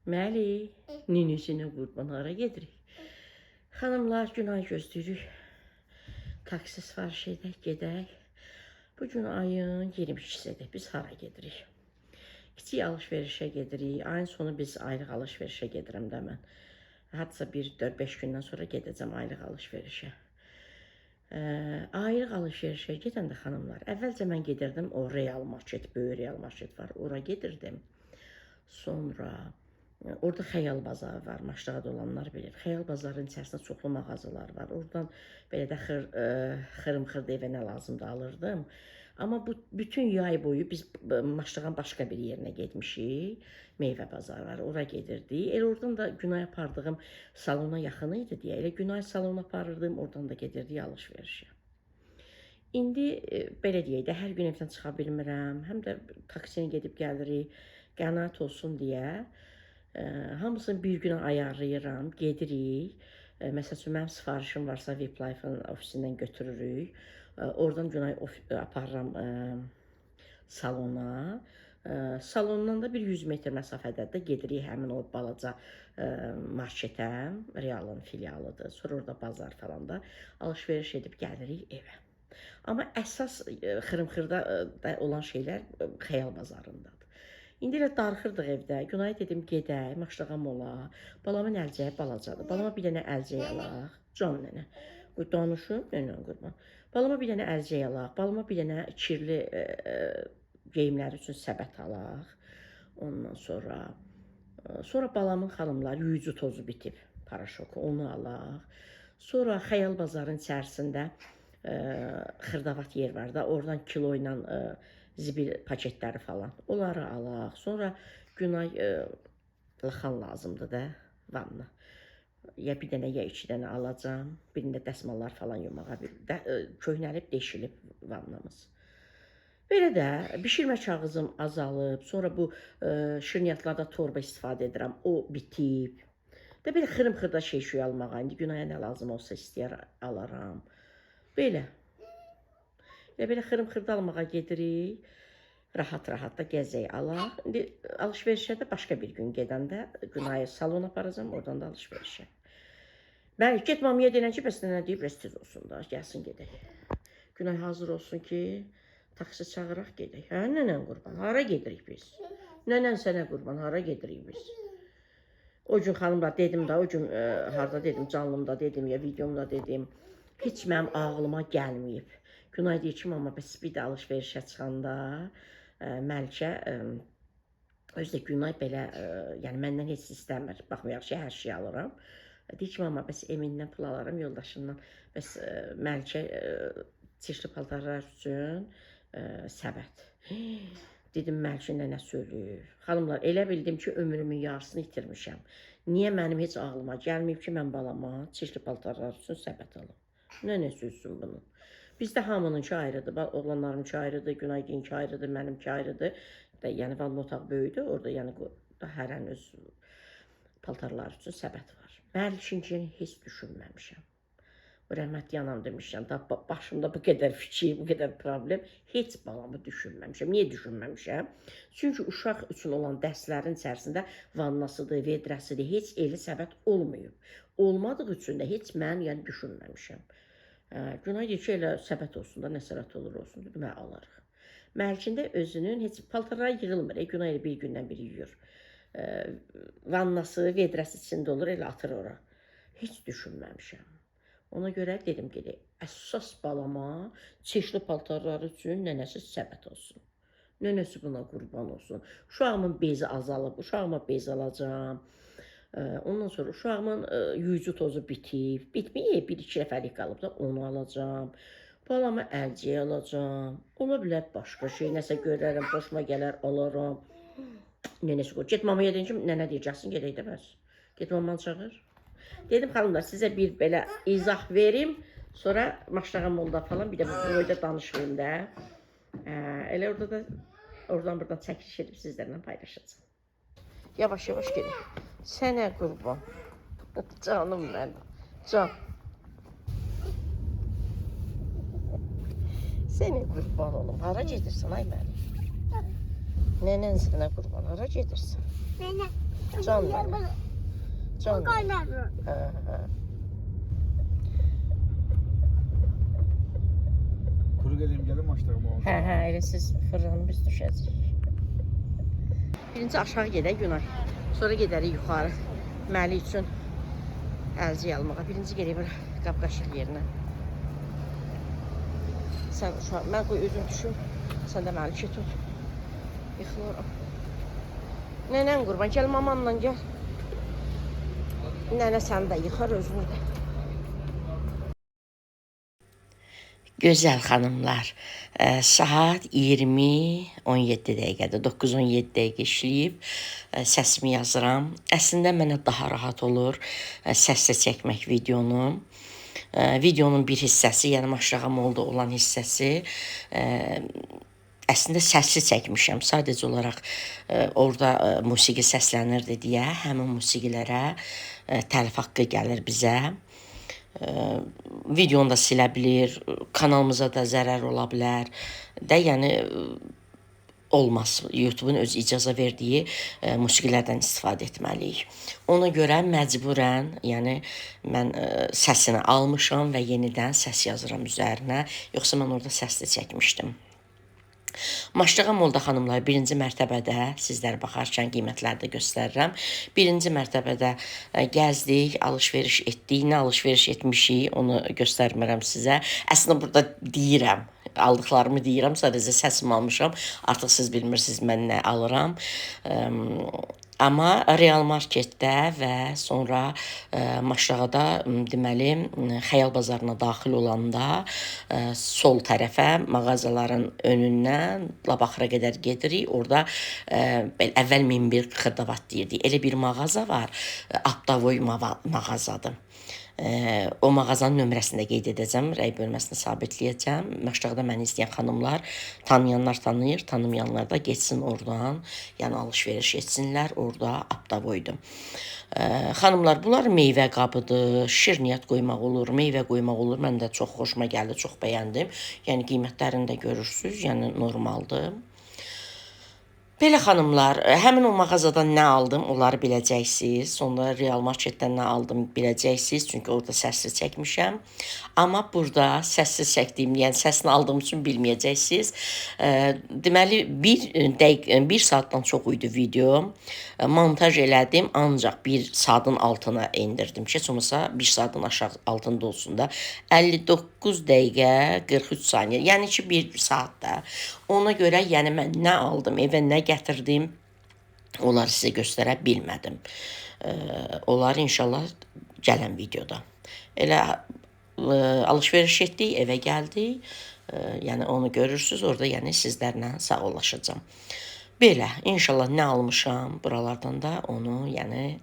Məli, ninüsünə qurban, hara gedirik? Xanımlar, Günay gözləyirik. Taksi sifariş edək, gedək. Bugün ayın 22-sidir. Biz hara gedirik? Kiçik alış-verişə gedirik. Ayın sonu biz aylıq alış-verişə gedirəm də mən. Hardasa 4-5 gündən sonra gedəcəm aylıq alış-verişə. Aylıq alış-verişə gedəndə xanımlar, əvvəlcə mən gedirdim o Real Market, böyük Real Market var. Ora gedirdim. Sonra orada Xəyal bazarı var, Maçdağda olanlar bilir. Xəyal bazarının içərisində çoxlu mağazalar var. Oradan belə də xırım-xırda evə nə lazımdır alırdım. Amma bu bütün yay boyu biz Maçdağın başqa bir yerinə getmişik. Meyvə bazarı var, ora gedirdik. Elə oradan da Günay apardığım salona yaxın idi deyə. Elə Günay salona aparırdım, oradan da gedirdik alış-verişə. İndi belə deyək də, hər gün evdən çıxa bilmirəm. Həm də taksiyə gedib gəlirik, qənaət olsun deyə. Hamısını bir günə ayarlayıram, gedirik. Məsəl üçün, mənim sifarişim varsa Viplife-ın ofisindən götürürük. Oradan Günay aparıram salona. Salondan da bir 100 metr məsafədə də gedirik həmin o balaca marketə. Realın filialıdır. Sonra orada bazar falan da alış-veriş edib gəlirik evə. Amma əsas xırım-xırda olan şeylər Xəyal bazarındadır. İndi elə darıxırdıq evdə. Günay dedim, gedək, Maçdağa mola. Balamın əlcəyi balacadır. Balama bir dənə əlcək alaq. Can nənə. Danışım, nənə qurban. Balama bir dənə əlcək alaq. Balama bir dənə kirli geyimləri üçün səbət alaq. Ondan sonra balamın xanımlar yuyucu tozu bitib. Paraşoku, onu alaq. Sonra Xəyal bazarın içərisində xırdavat yer var da. Oradan kilo ilə zibil paketləri falan. Onları alaq. Sonra Günay laxan lazımdır da vanna. Ya bir dənə, ya 2 dənə alacam. Birində dəsmallar falan yumağa. Köhnəlib, deşilib vannamız. Belə də bişirmə kağızım azalıb. Sonra bu şirniyyatlarda torba istifadə edirəm. O bitib. Da belə xırım-xırda şey almağa. İndi Günaya nə lazım olsa istəyər alaram. Belə. Belə xırım-xırda almağa gedirik. Rahat-rahat da gəzək alaq. İndi alış-verişə də başqa bir gün gedəndə Günayı salona aparacam, oradan da alış-verişə. Bəli, get mamaya deyilən ki, bəs nə deyib, bəs tez olsun da, gəlsin gedək. Günay hazır olsun ki, taksi çağıraq gedək. Hə, nənən qurban, hara gedirik biz? Nənən sənə qurban, hara gedirik biz? O gün xanımlar dedim da, o gün harada dedim, canlımda dedim, ya videomda dedim. Heç mənim ağlıma gəlməyib. Günay deyir ki, amma bəs bir də alış-verişə çıxanda Məlikə, özdə Günay belə, yəni məndən heç istəmir. Baxmayaq ki, hər şeyi alıram. Deyir ki, amma bəs Eminlə pul alaram, yoldaşından. Bəs Məlikə çirkli paltarlar üçün səbət. Dedim, Məlikə nənə söylüyor. Xanımlar, elə bildim ki, ömrümün yarısını itirmişəm. Niyə mənim heç ağlıma gəlməyib ki, mən balama çirkli paltarlar üçün səbət alım? Nənə sözsün bunu? Bizdə hamınınki ayrıdır, oğlanlarımki ayrıdır, Günayginki ayrıdır, mənimki ayrıdır. Yəni, vanna otaq böyüdür, orada yəni hərən öz paltarlar üçün səbət var. Məlikinkini heç düşünməmişəm. Rəhmətli anam demişəm, başımda bu qədər fikir, bu qədər problem, heç balamı düşünməmişəm. Niyə düşünməmişəm? Çünki uşaq üçün olan dərslərin içərisində vannasıdır, vedrəsidir, heç eli səbət olmayıb. Olmadığı üçün də heç mən düşünməmişəm. Günay deyir ki, elə səbət olsun da, nəsərət olur olsun, dedim, alarıq. Məlikində özünün heç paltarları yığılmır, Günay elə bir gündən biri yuyur. Vannası, vedrəsi içində olur, elə atır ora. Heç düşünməmişəm. Ona görə dedim ki, əsas balama çirkli paltarları üçün nənəsi səbət olsun. Nənəsi buna qurban olsun. Uşağımın bezi azalıb, uşağıma bez alacam. Ondan sonra uşağımın yuyucu tozu bitib. Bitməyib, 1-2 nəfərlik qalıb da onu alacam. Balama əlcək alacam. Ola bilər başqa şey, nəsə görərəm, xoşuma gələr, alaram. Nənəsi qoy. Get mamaya deyin ki, nənə deyəcəksin, gedək də bəs. Get mamanı çağır. Dedim, xanımlar, sizə bir belə izah verim. Sonra Maçdağa molda falan bir də bu boyda danışmayayım da. Elə orada da oradan-buradan çəkiliş edib sizlərlə paylaşacağım. Yavaş-yavaş gedin. Sənə qurban. Canım mənim. Can. Sənə qurban olum. Hara gedirsən ay mənim? Nenen sənə qurban, hara gedirsən? Nene. Can mənim. Can mənim. Kaynar. Kuru geleyim gelin maçlarıma oldu. Elə siz fırlanıb biz düşəcəyik. Birinci aşağı gedək Günay. Sonra gedərik yuxarı. Məli üçün əlcik almağa. Birinci gedək bir qapqaşıq yerinə. Sən uşaq, mən qoy özüm düşüm. Sən də Məlikə tut. Yıxılıram. Nənən qurban, gəl mamanla gəl. Nənə səni də yıxar özünü də. Gözəl xanımlar, saat 20:17 dəqiqədir, 9:17 dəqiqə işləyib, səsimi yazıram. Əslində mənə daha rahat olur səslə çəkmək videonu. Videonun bir hissəsi, yəni Maşrağamolda olan hissəsi, əslində səsli çəkmişəm. Sadəcə olaraq orada musiqi səslənirdi deyə həmin musiqilərə təlif haqqı gəlir bizə. Videonu da silə bilir, kanalımıza da zərər ola bilər də, yəni olmaz. YouTube'un öz icazə verdiyi musiqilərdən istifadə etməliyik. Ona görə məcburən, yəni mən səsini almışam və yenidən səs yazıram üzərinə, yoxsa mən orada səsli çəkmişdim. Maşrağamolda xanımlar, birinci mərtəbədə sizlər baxarkən qiymətləri də göstərirəm. Birinci mərtəbədə gəzdik, alış-veriş etdik. Nə alış-veriş etmişik, onu göstərmirəm sizə. Əslində burada deyirəm, aldıqlarımı deyirəm, sadəcə səsimi almışam. Artıq siz bilmirsiniz mən nə alıram. Amma Real Marketdə və sonra Maşrağada, deməli, Xəyal bazarına daxil olanda sol tərəfə mağazaların önündən Labaxıra qədər gedirik. Orada əvvəl 1001 xırdavat deyirdik. Elə bir mağaza var, Aptavoy mağazadır. O mağazanın nömrəsini də qeyd edəcəm, rəy bölməsini sabitləyəcəm. Maşrağda məni izləyən xanımlar, tanıyanlar tanıyır, tanımayanlar da geçsin oradan, yəni alış-veriş etsinlər, orada Aptavoydur. Xanımlar, bunlar meyvə qabıdır, şirniyyat qoymaq olur, meyvə qoymaq olur. Mən də çox xoşuma gəldi, çox bəyəndim. Yəni qiymətlərini də görürsünüz, yəni normaldır. Belə xanımlar, həmin o mağazadan nə aldım, onları biləcəksiniz. Sonra Real Marketdən nə aldım biləcəksiniz, çünki orada səsli çəkmişəm. Amma burada səssiz çəkdiyim, yəni səsini aldığım üçün bilməyəcəksiniz. Deməli, bir saatdan çox idi video. Montaj elədim, ancaq bir saatın altına indirdim ki, olmasa bir saatın aşağı altında olsun da. 59 dəqiqə 43 saniyə, yəni ki, bir saatda. Ona görə, yəni mən nə aldım, evə nə gətirdim, onları sizə göstərə bilmədim. Onları inşallah gələn videoda. Elə alış-veriş etdik, evə gəldik. Yəni onu görürsünüz, orada yəni sizlərlə sağollaşacağam. Belə, inşallah nə almışam, buralardan da onu yəni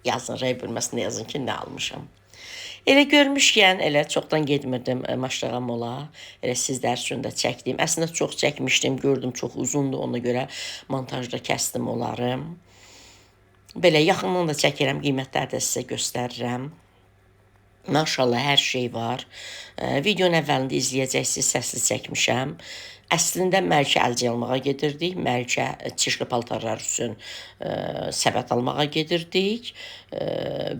yazın, rəy bölməsində yazın ki, nə almışam. Elə görmüşkən, elə çoxdan getmirdim Maşrağamola, elə sizlər üçün də çəkdim. Əslində çox çəkmişdim, gördüm çox uzundur, ona görə montajda kəsdim onları. Belə yaxından da çəkirəm, qiymətləri də sizə göstərirəm. Maşallah hər şey var. Videonun əvvəlində izləyəcəksiniz, səsli çəkmişəm. Əslində Məlikə əlcək almağa gedirdik. Məlikə çirkli paltarlar üçün səbət almağa gedirdik.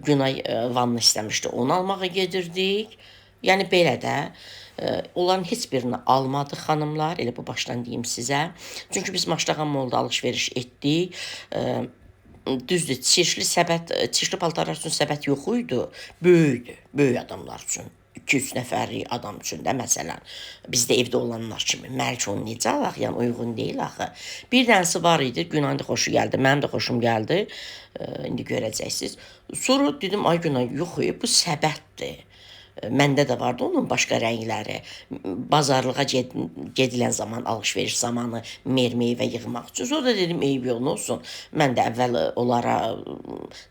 Günay vanna istəmişdi, onu almağa gedirdik. Yəni belə də onların heç birini almadıq xanımlar. Elə bu başdan deyim sizə. Çünki biz Maşrağamolda alış-veriş etdik. Düzdür, çirkli paltarlar üçün səbət yox idi. Böyükdür, böyük adamlar üçün. 2-3 nəfərlik adam üçün də məsələn, bizdə evdə olanlar kimi. Məlikə onu necə alaq, yəni uyğun deyil axı. Bir dənəsi var idi, Günayın da xoşu gəldi, mənim də xoşum gəldi. İndi görəcəksiniz. Sonra dedim, ay Günay, yox, bu səbətdir. Məndə də vardı onun başqa rəngləri. Bazarlığa gedilən zaman, alış-veriş zamanı meyvə yığmaq üçün. Sonra da dedim, eyb yox, nə olsun. Mən də əvvəl onlara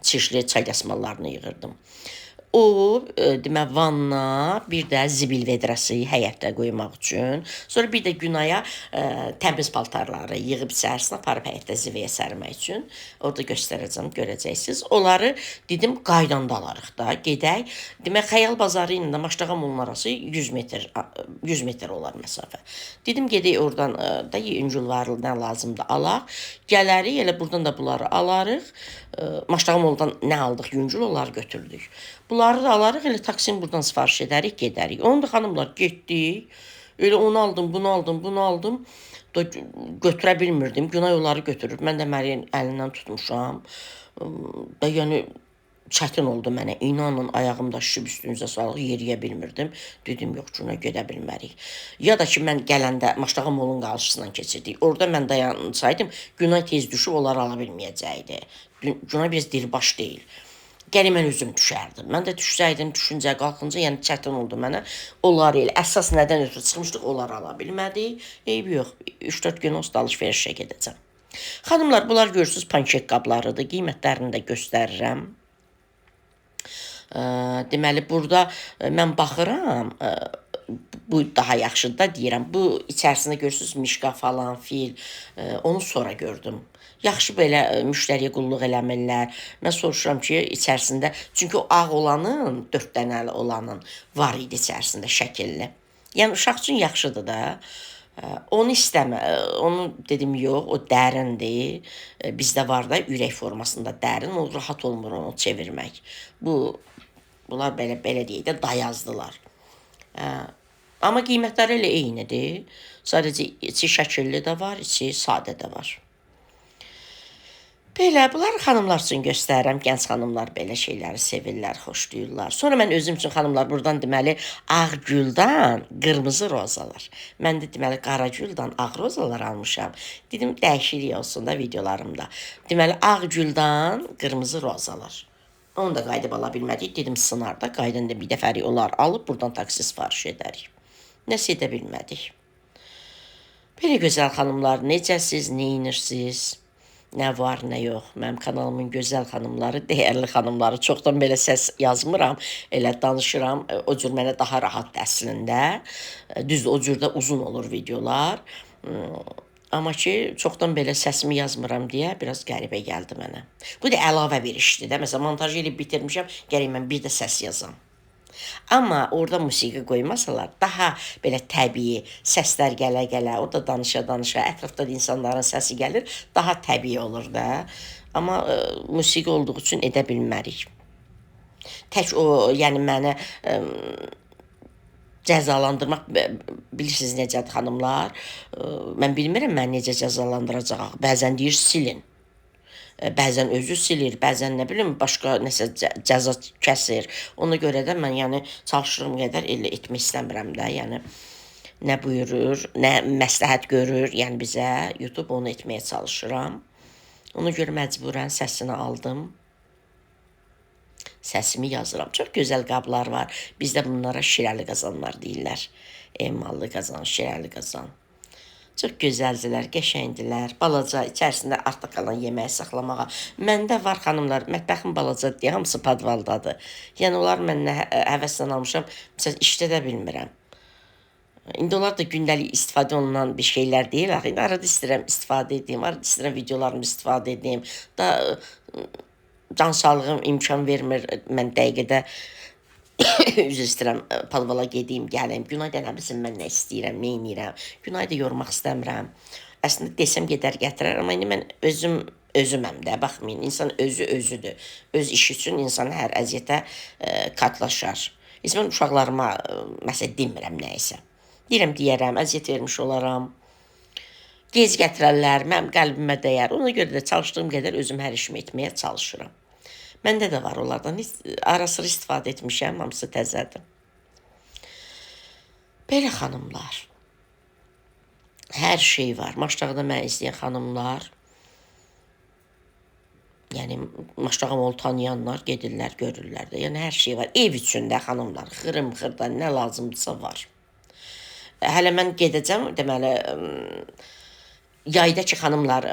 çirkli çay dəsmallarını yığırdım. o, demə, vanna, bir də zibil vedrəsi həyətdə qoymaq üçün. Sonra bir də Günaya təmiz paltarları yığıb içərisinə aparıb həyətdə zivəyə sərmək üçün. Orada göstərəcəm, görəcəksiniz. Onları dedim qaydanda alarıq da, gedək. Demək, Xəyal bazarı ilə Maştağa molun arası 100 metr olar məsafə. Dedim, gedək oradan da yüngül varlı nə lazımdır alaq. Gələrik, elə buradan da bunları alarıq. Maştağa moldan nə aldıq yüngül, onları götürdük. Bunları da alarıq, elə taksim buradan sifariş edərik, gedərik. Onu da xanımlar getdik. Elə onu aldım, bunu aldım, bunu aldım. Da götürə bilmirdim. Günay onları götürür. Mən də Məriyin əlindən tutmuşam. Da yəni çətin oldu mənə. İnanın, ayağımda şişib üstünüzə salıq, yeriyə bilmirdim. Dedim, yox, Günay gedə bilmərik. Ya da ki, mən gələndə Maştağa molun qarşısından keçirdik. Orada mən dayansaydım, Günay tez düşüb onları ala bilməyəcəkdi. Günay biraz dilbaş deyil. Gəli mən özüm düşərdim. Mən də düşsəydim, düşüncə, qalxınca, yəni çətin oldu mənə. Onları elə, əsas nədən ötürü çıxmışdıq, onları ala bilmədik. Eybi yox, 3-4 gün olsa alış-verişə gedəcəm. Xanımlar, bunlar görürsünüz, pankek qablarıdır. Qiymətlərini də göstərirəm. Deməli, burada mən baxıram, bu daha yaxşıdır da deyirəm. Bu içərisində görürsünüz, mişqa falan, fil, onu sonra gördüm. Yaxşı belə müştəriyə qulluq eləmirlər. Mən soruşuram ki, içərisində, çünki o ağ olanın, 4 dənəli olanın var idi içərisində şəkilli. Yəni, uşaq üçün yaxşıdır da. Onu istəmə, onu dedim, yox, o dərindir. Bizdə var da, ürək formasında dərin, o rahat olmur onu çevirmək. Bunlar belə deyək də, dayazdılar. Amma qiymətləri elə eynidir. Sadəcə içi şəkilli də var, içi sadə də var. Belə, bunlar xanımlar üçün göstərirəm. Gənc xanımlar belə şeyləri sevirlər, xoşlayırlar. Sonra mən özüm üçün xanımlar buradan deməli ağ güldən qırmızı rozalar. Mən də deməli qara güldən ağ rozalar almışam. Dedim, dəyişiklik olsun da videolarımda. Deməli ağ güldən qırmızı rozalar. Onu da qayıdıb ala bilmədik. Dedim, sınarda qaydında bir dəfərik onlar alıb buradan taksi sifariş edərik. Nəsə edə bilmədik. Belə gözəl xanımlar, necəsiz, neyinirsiniz? Nə var, nə yox. Mənim kanalımın gözəl xanımları, dəyərli xanımları. Çoxdan belə səs yazmıram, elə danışıram. O cür mənə daha rahat əslində. Düzdür, o cürdə uzun olur videolar. Amma ki, çoxdan belə səsimi yazmıram deyə biraz qəribə gəldi mənə. Bu da əlavə bir işdir də. Məsələn, montajı ilə bitirmişəm, gərək mən bir də səs yazam. Amma orada musiqi qoymasalar, daha belə təbii səslər gələ-gələ, orada danışa-danışa, ətrafda da insanların səsi gəlir, daha təbii olur da. Amma musiqi olduğu üçün edə bilmərik. Tək o, yəni mənə cəzalandırmaq, bilirsiniz necədir xanımlar? Mən bilmirəm mən necə cəzalandıracaq. Bəzən deyir, silin. Bəzən özü silir, bəzən nə bilim, başqa nəsə cəza kəsir. Ona görə də mən yəni çalışdığım qədər elə etmək istəmirəm də. Yəni nə buyurur, nə məsləhət görür, yəni bizə YouTube onu etməyə çalışıram. Ona görə məcburən səsini aldım. Səsimi yazıram. Çox gözəl qablar var. Bizdə bunlara şirəli qazanlar deyirlər. Emallı qazan, şirəli qazan. Çox gözəldilər, qəşəngdilər. Balaca, içərisində artıq qalan yeməyi saxlamağa. Məndə var xanımlar, mətbəxim balaca deyə, hamısı padvaldadır. Yəni, onlar mənə həvəslə almışam. Məsələn, işdə də bilmirəm. İndi onlar da gündəlik istifadə olunan bir şeylər deyil. İndi arada istəyirəm istifadə edeyim, arada istəyirəm videolarımı istifadə edeyim. Da can sağlığım imkan vermir, mən dəqiqədə üzr istəyirəm, padvala gedeyim, gəlim. Günay da nə bilsin, mən nə istəyirəm, nə inirəm. Günay da yormaq istəmirəm. Əslində desəm gedər gətirər, amma indi mən özüməm də, baxmayın. İnsan özüdür. Öz işi üçün insan hər əziyyətə katlaşar. Heç mən uşaqlarıma məsəl demirəm nəyəsə. Deyərəm, əziyyət vermiş olaram. Gec gətirərlər, mənim qəlbimə dəyər. Ona görə də çalışdığım qədər özüm hər işimi etməyə çalışıram. Məndə də var onlardan. Ara-sıra istifadə etmişəm, hamısı təzədir. Belə xanımlar. Hər şey var. Maştağda mən izləyən xanımlar, yəni Maştağa molu tanıyanlar gedirlər, görürlər də. Yəni hər şey var. Ev üçündə xanımlar, xırım-xırda nə lazımdırsa var. Hələ mən gedəcəm, deməli, Yaydakı xanımlar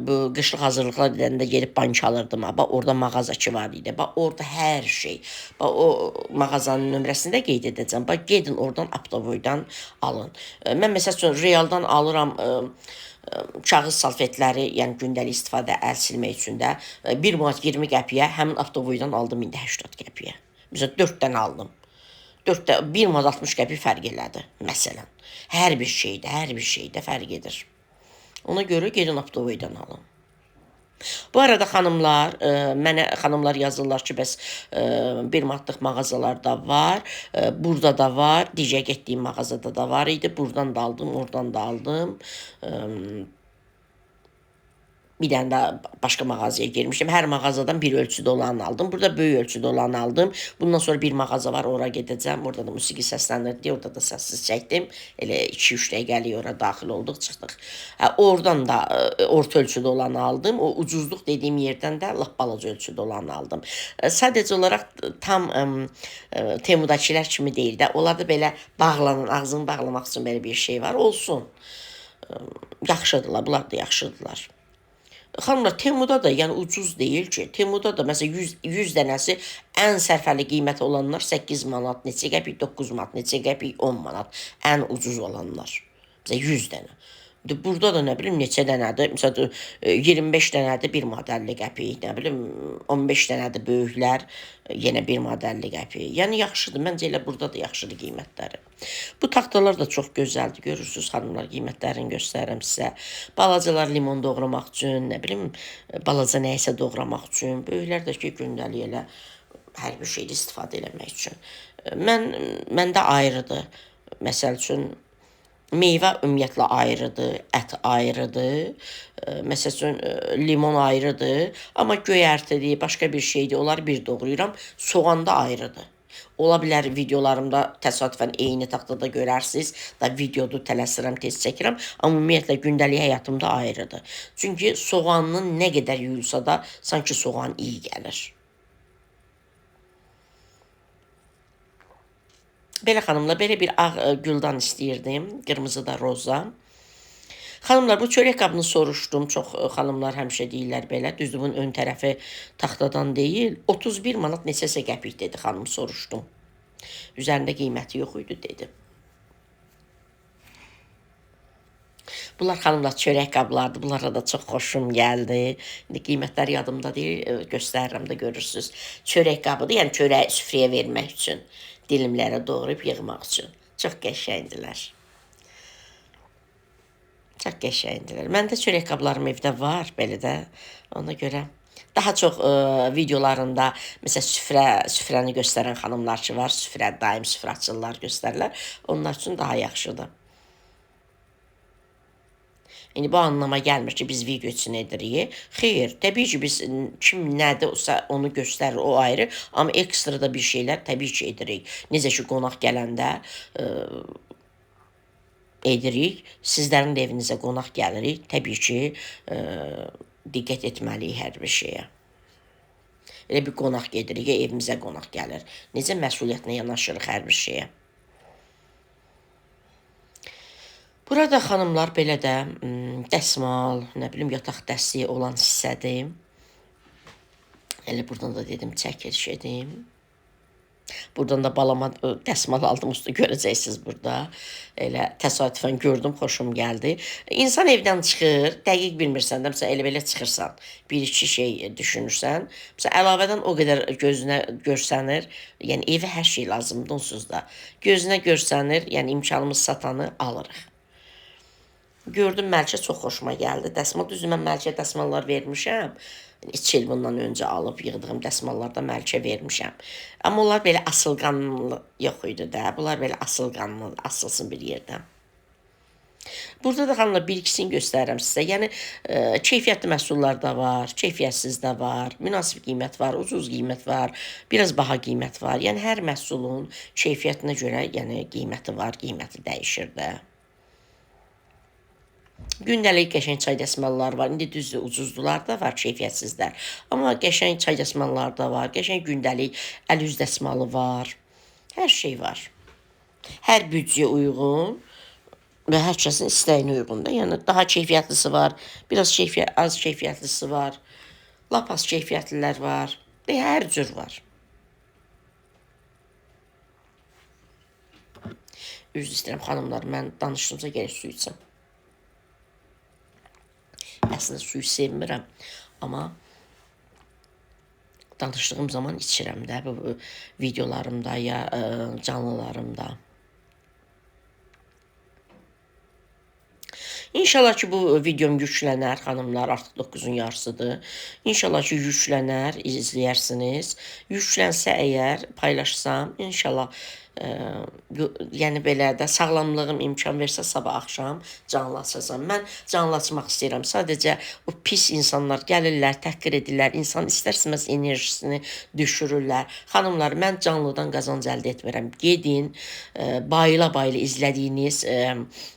bu qışlıq hazırlıqlar edəndə gedib bank alırdım. Bax orada mağazacı var idi. Bax orada hər şey. Bax o mağazanın nömrəsini də qeyd edəcəm. Bax gedin oradan Aptovoydan alın. Mən məsəl üçün Realdan alıram kağız salfetləri, yəni gündəlik istifadə əl silmək üçün də 1 manat 20 qəpiyə həmin Aptovoydan aldım indi 80 qəpiyə. Məsələn 4 dənə aldım. 1 manat 60 qəpik fərq elədi məsələn. Hər bir şeydə fərq edir. Ona görə gedin Aptovoydan alın. Bu arada xanımlar, mənə xanımlar yazırlar ki, bəs 1 manatlıq mağazalarda var, burada da var, digər getdiyim mağazada da var idi, buradan da aldım, oradan da aldım. Bir dənə də başqa mağazaya girmişdim. Hər mağazadan bir ölçüdə olanı aldım. Burada böyük ölçüdə olanı aldım. Bundan sonra bir mağaza var, ora gedəcəm. Orada da musiqi səslənirdi, orada da səssiz çəkdim. Elə 2-3 dəqiqəlik ora daxil olduq, çıxdıq. Oradan da orta ölçüdə olanı aldım. O ucuzluq dediyim yerdən də lap balaca ölçüdə olanı aldım. Sadəcə olaraq tam Temudakilər kimi deyil də. Onlar da belə bağlanın, ağzını bağlamaq üçün belə bir şey var. Olsun. Yaxşıdırlar, bunlar da yaxşıdırlar. Xanımlar, Temuda da yəni ucuz deyil ki. Temuda da məsələn 100 dənəsi ən sərfəli qiyməti olanlar 8 manat, neçə qəpik, 9 manat, neçə qəpik, 10 manat. Ən ucuz olanlar. Məsələn 100 dənə. Burada da nə bilim neçə dənədir. Məsələn 25 dənədir 1 manat 50 qəpik, nə bilim 15 dənədir böyüklər, yenə 1 manat 50 qəpik. Yəni yaxşıdır. Məncə elə burada da yaxşıdır qiymətləri. Bu taxtalar da çox gözəldir. Görürsüz xanımlar, qiymətlərini göstərirəm sizə. Balacalar limon doğramaq üçün, nə bilim balaca nəyisə doğramaq üçün, böyüklər də ki gündəlik elə hər bir şeydə istifadə eləmək üçün. Məndə ayrıdır. Məsəl üçün meyvə ümumiyyətlə ayrıdır, ət ayrıdır, məsəl üçün limon ayrıdır, amma göyərtidir, başqa bir şeydir, onları bir doğrayıram, soğan da ayrıdır. Ola bilər videolarımda təsadüfən eyni taxtada görərsiniz, da videodu tələsirəm, tez çəkirəm, amma ümumiyyətlə gündəlik həyatımda ayrıdır. Çünki soğanın nə qədər yuyulsa da sanki soğan iyi gəlir. Belə xanımlar, belə bir ağ güldan istəyirdim, qırmızı da roza. Xanımlar, bu çörək qabını soruşdum, çox xanımlar həmişə deyirlər belə, düzdür bunun ön tərəfi taxtadan deyil, 31 manat neçəsə qəpik dedi xanım, soruşdum. Üzərində qiyməti yox idi, dedi. Bunlar xanımlar çörək qablardır, bunlara da çox xoşum gəldi. İndi qiymətləri yadımda deyil, göstərirəm də görürsünüz. Çörək qabıdır, yəni çörəyi süfrəyə vermək üçün. Dilimlərə doğrayıb yığmaq üçün. Çox qəşəngdilər. Çox qəşəngdilər. Məndə çörək qablarım evdə var, belə də. Ona görə daha çox videolarında məsələn süfrəni göstərən xanımlar ki var, daim süfrə açırlar, göstərirlər. Onlar üçün daha yaxşıdır. İndi bu anlama gəlmir ki, biz video üçün edirik. Xeyr, təbii ki, biz kim nədirsə onu göstərir, o ayrı. Amma ekstra da bir şeylər təbii ki, edirik. Necə ki, qonaq gələndə edirik. Sizlərin də evinizə qonaq gəlirik. Təbii ki, diqqət etməliyik hər bir şeyə. Elə bir qonaq gedirik, evimizə qonaq gəlir. Necə məsuliyyətlə yanaşırıq hər bir şeyə. Burada xanımlar belə də dəsmal, nə bilim yataq dəstəyi olan hissədir. Elə buradan da dedim çəkiliş edim. Buradan da balama dəsmal aldım, usta görəcəksiniz burada. Elə təsadüfən gördüm, xoşum gəldi. İnsan evdən çıxır, dəqiq bilmirsən də, məsələn elə belə çıxırsan, bir-iki şey düşünürsən. Məsələn əlavədən o qədər gözünə görsənir, yəni evə hər şey lazımdır onsuz da. Gözünə görsənir, yəni imkanımız satanı alırıq. Gördüm Məlikə çox xoşuma gəldi. Dəsmal düzdür, mən Məlikə dəsmallar vermişəm. 2 il bundan öncə alıb yığdığım dəsmallarda Məlikə vermişəm. Amma onlar belə asılqanlı yox idi də. Bunlar belə asılqanlı, asılsın bir yerdən. Burada da xanımlar bir-ikisini göstərirəm sizə. Yəni keyfiyyətli məhsullar da var, keyfiyyətsiz də var, münasib qiymət var, ucuz qiymət var, biraz baha qiymət var. Yəni hər məhsulun keyfiyyətinə görə yəni qiyməti var, qiyməti dəyişir də. Gündəlik qəşəng çay dəsmallar var. İndi düzdür, ucuzdular da var, keyfiyyətsizlər. Amma qəşəng çay dəsmallar da var. Qəşəng gündəlik əl üz dəsmalı var. Hər şey var. Hər büdcəyə uyğun və hər kəsin istəyinə uyğundur. Yəni daha keyfiyyətlisi var, biraz az keyfiyyətlisi var, lap az keyfiyyətlilər var. Hər cür var. Üzr istəyirəm xanımlar, mən danışdığımsa gərək su içəm. Əslində suyu sevmirəm, amma danışdığım zaman içirəm də bu videolarımda ya canlılarımda. İnşallah ki bu videom yüklənər xanımlar, artıq 9-un yarısıdır. İnşallah ki yüklənər, izləyərsiniz. Yüklənsə əgər paylaşsam, inşallah yəni belə də sağlamlığım imkan versə sabah axşam canlı açacağam. Mən canlı açmaq istəyirəm. Sadəcə o pis insanlar gəlirlər, təhqir edirlər. İnsan istər-istəməz enerjisini düşürürlər. Xanımlar, mən canlıdan qazanc əldə etmirəm. Gedin, bayıla-bayıla izlədiyiniz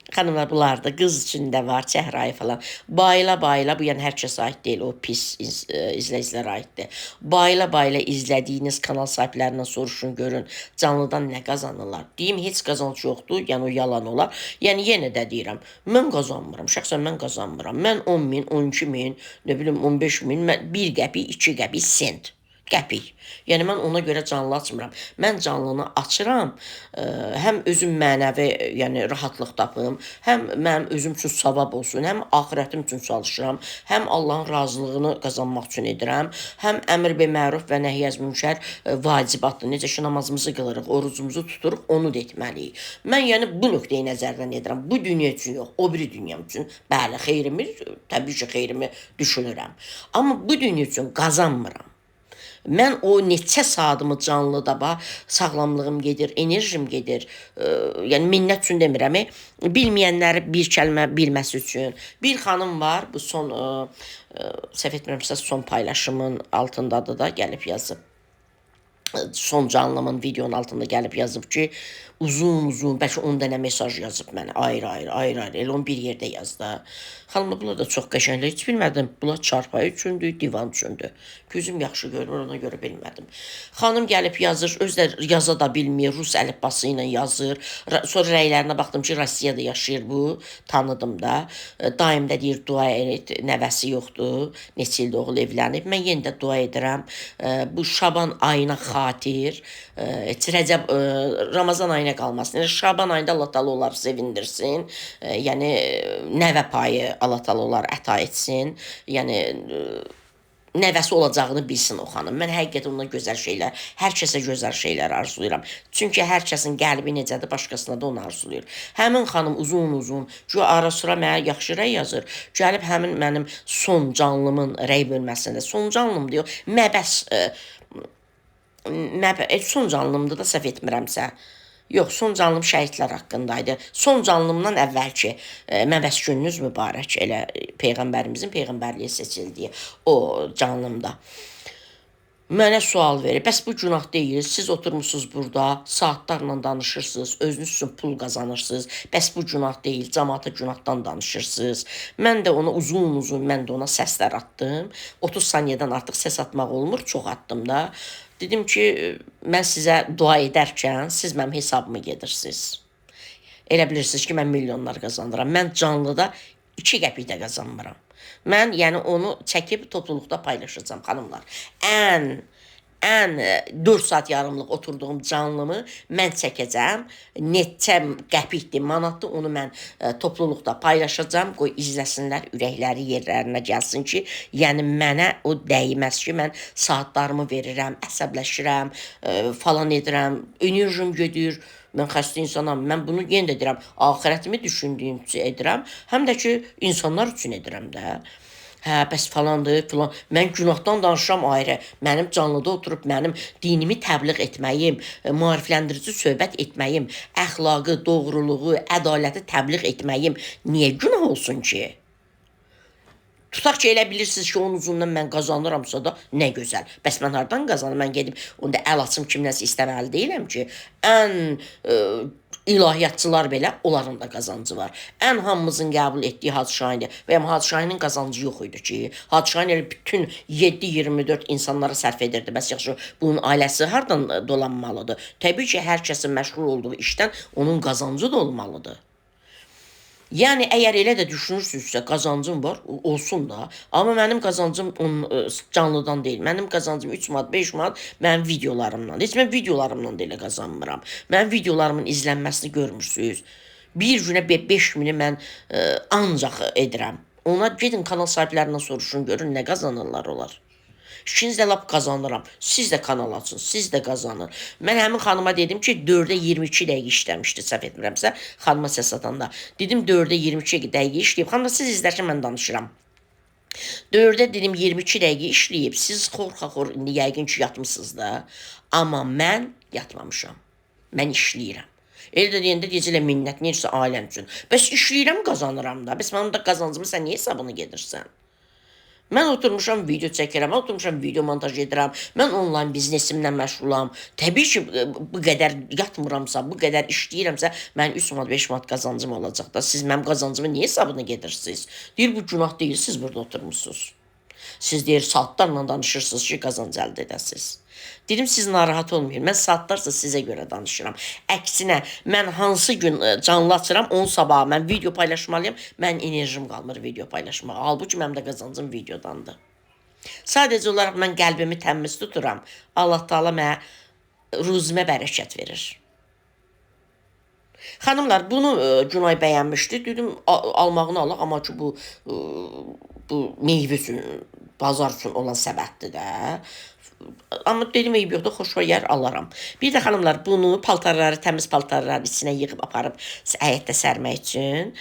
xanımlar bunlar da qız içində var, Çəhrayı falan. Bayıla-bayıla, bu yəni hər kəsə aid deyil, o pis izləyicilərə aiddir. Bayıla-bayıla izlədiyiniz kanal sahiblərindən soruşun, görün, canlıdan nə qazanırlar. Deyim, heç qazanc yoxdur, yəni o yalan olar. Yəni yenə də deyirəm, mən qazanmıram, şəxsən mən qazanmıram. Mən 10 min, 12 min, nə bilim 15 min, 1 qəpik, 2 qəpik, sent. Qəpik. Yəni mən ona görə canlı açmıram. Mən canlını açıram, həm özüm mənəvi, yəni rahatlıq tapım, həm mənim özüm üçün savab olsun, həm axirətim üçün çalışıram, həm Allahın razılığını qazanmaq üçün edirəm, həm əmr be məruf və nəhiyyəz münker vacibatdır. Necə ki namazımızı qılırıq, orucumuzu tuturuq, onu da etməliyik. Mən yəni bu nöqteyi nəzərdən edirəm. Bu dünya üçün yox, o biri dünyam üçün. Bəli, xeyrimi, təbii ki xeyrimi düşünürəm. Amma bu dünya üçün qazanmıram. Mən o neçə saatımı canlıda sağlamlığım gedir, enerjim gedir. Yəni minnət üçün demirəm. Bilməyənləri bir kəlmə bilməsi üçün. Bir xanım var, bu son səhv etmirəmsə son paylaşımın altındadır da gəlib yazıb. Son canlımın videonun altında gəlib yazıb ki, uzun, bəlkə 10 dənə mesaj yazıb mənə, ayrı, elə onu bir yerdə yazdı. Xanımlar, bunlar da çox qəşənglər, heç bilmədim, bunlar çarpayı üçündür, divan üçündür. Gözüm yaxşı görmür, ona görə bilmədim. Xanım gəlib yazır, özü də yaza da bilmir, rus əlifbası ilə yazır. Sonra rəylərinə baxdım ki, Rusiyada yaşayır bu, tanıdım da. Daim də deyir, dua et, nəvəsi yoxdur, neçə ildə oğul evlənib. Mən yenə də dua edirəm, bu Şaban ayına xatir, Rəcəb, Ramazan ayına qalmasın. Yəni, Şaban ayında Allah Taala onları sevindirsin. Yəni, nəvə payı Allah Taala onları əta etsin. Yəni, nəvəsi olacağını bilsin o xanım. Mən həqiqətən ona gözəl şeylər, hər kəsə gözəl şeylər arzulayıram. Çünki hər kəsin qəlbi necədir, başqasına da onu arzulayır. Həmin xanım uzun, ara-sıra mənə yaxşı rəy yazır. Gəlib həmin mənim son canlımın rəy bölməsində, son canlım deyil, son canlımdır da səhv etmirəmsə. Yox, son canlım şəhidlər haqqındaydı. Son canlımdan əvvəlki məbəs gününüz mübarək, elə Peyğəmbərimizin Peyğəmbərliyə seçildiyi o canlımda. Mənə sual verir, bəs bu günah deyil, siz oturmuşsunuz burada, saatlarla danışırsınız, özünüz üçün pul qazanırsınız, bəs bu günah deyil, cəmaata günahdan danışırsınız. Mən də ona uzun, mən də ona səslər atdım. 30 saniyədən artıq səs atmaq olmur, çox atdım da. Dedim ki, mən sizə dua edərkən, siz mənim hesabımı gedirsiniz. Elə bilirsiniz ki, mən milyonlar qazanıram. Mən canlıda 2 qəpik də qazanmıram. Mən yəni onu çəkib topluluqda paylaşacağım, xanımlar. Ən 4 saat yarımlıq oturduğum canlımı mən çəkəcəm. Neçə qəpikdir, manatdır, onu mən topluluqda paylaşacağım. Qoy izləsinlər, ürəkləri yerlərinə gəlsin ki, yəni mənə o dəyməz ki, mən saatlarımı verirəm, əsəbləşirəm, falan edirəm, enerjim gedir. Mən xəstə insanam, mən bunu yenə də deyirəm, axirətimi düşündüyüm üçün edirəm, həm də ki, insanlar üçün edirəm də. Hə, bəs falandır, filan. Mən günahdan danışıram ayrı. Mənim canlıda oturub mənim dinimi təbliğ etməyim, maarifləndirici söhbət etməyim, əxlaqı, doğruluğu, ədaləti təbliğ etməyim niyə günah olsun ki? Tutaq ki, elə bilirsiniz ki, onun uzundan mən qazanıramsa da nə gözəl. Bəs mən hardan qazanım? Mən gedib onda əl açım kimləsə istəməli deyiləm ki. Ən ilahiyyatçılar belə, onların da qazancı var. Ən hamımızın qəbul etdiyi Hacı Şahindir. Və Hacı Şahinin qazancı yox idi ki. Hacı Şahin elə bütün 7-24 insanlara sərf edirdi. Bəs yaxşı, bunun ailəsi hardan dolanmalıdır? Təbii ki, hər kəsin məşğul olduğu işdən onun qazancı da olmalıdır. Yəni əgər elə də düşünürsünüzsə qazancım var, olsun da. Amma mənim qazancım canlıdan deyil. Mənim qazancım 3 manat, 5 manat mənim videolarımdan. Heç mən videolarımdan da elə qazanmıram. Mənim videolarımın izlənməsini görmürsüz. Bir günə 5.000-i mən ancaq edirəm. Ona gedin kanal sahiblərindən soruşun, görün nə qazanırlar onlar. İkiniz də lap qazanıram. Siz də kanal açın, siz də qazanın. Mən həmin xanıma dedim ki, 4-ə 22 dəqiqə işləmişdi, səhv etmirəmsə, xanıma səs atanda. Dedim 4-ə 22 dəqiqə işləyib. Xanım siz izlərkən mən danışıram. 4-ə dedim 22 dəqiqə işləyib. Siz xor-xor indi yəqin ki, yatmısınız da. Amma mən yatmamışam. Mən işləyirəm. Elə də deyəndə gecələ minnət, neyirsə ailəm üçün. Bəs işləyirəm, qazanıram da. Bəs mənim də qazancımı sən niyə hesabını gedirsən? Mən oturmuşam video çəkirəm, mən oturmuşam video montaj edirəm, mən onlayn biznesimlə məşğulam. Təbii ki, bu qədər yatmıramsa, bu qədər işləyirəmsə, mən 3 manat, 5 manat qazancım olacaq da. Siz mənim qazancımı niyə hesabını gedirsiniz? Deyir, bu günah deyil, siz burada oturmuşsunuz. Siz deyir, saatlarla danışırsınız ki, qazanc əldə edəsiniz. Dedim, siz narahat olmayın. Mən saatlarsa sizə görə danışıram. Əksinə, mən hansı gün canlı açıram, onun sabahı mən video paylaşmalıyım. Mən enerjim qalmır video paylaşmağa. Halbuki mənim də qazancım videodandır. Sadəcə olaraq mən qəlbimi təmiz tuturam. Allah Taala mənə ruzimə bərəkət verir. Xanımlar, bunu Günay bəyənmişdi. Dedim, almağını alaq, amma ki, bu meyvə üçün, bazar üçün olan səbətdir də. Amma dedim, eyb yoxdur, xoşuma yer alaram. Bir də xanımlar, bunu paltarları, təmiz paltarları içinə yığıb aparıb həyətdə sərmək üçün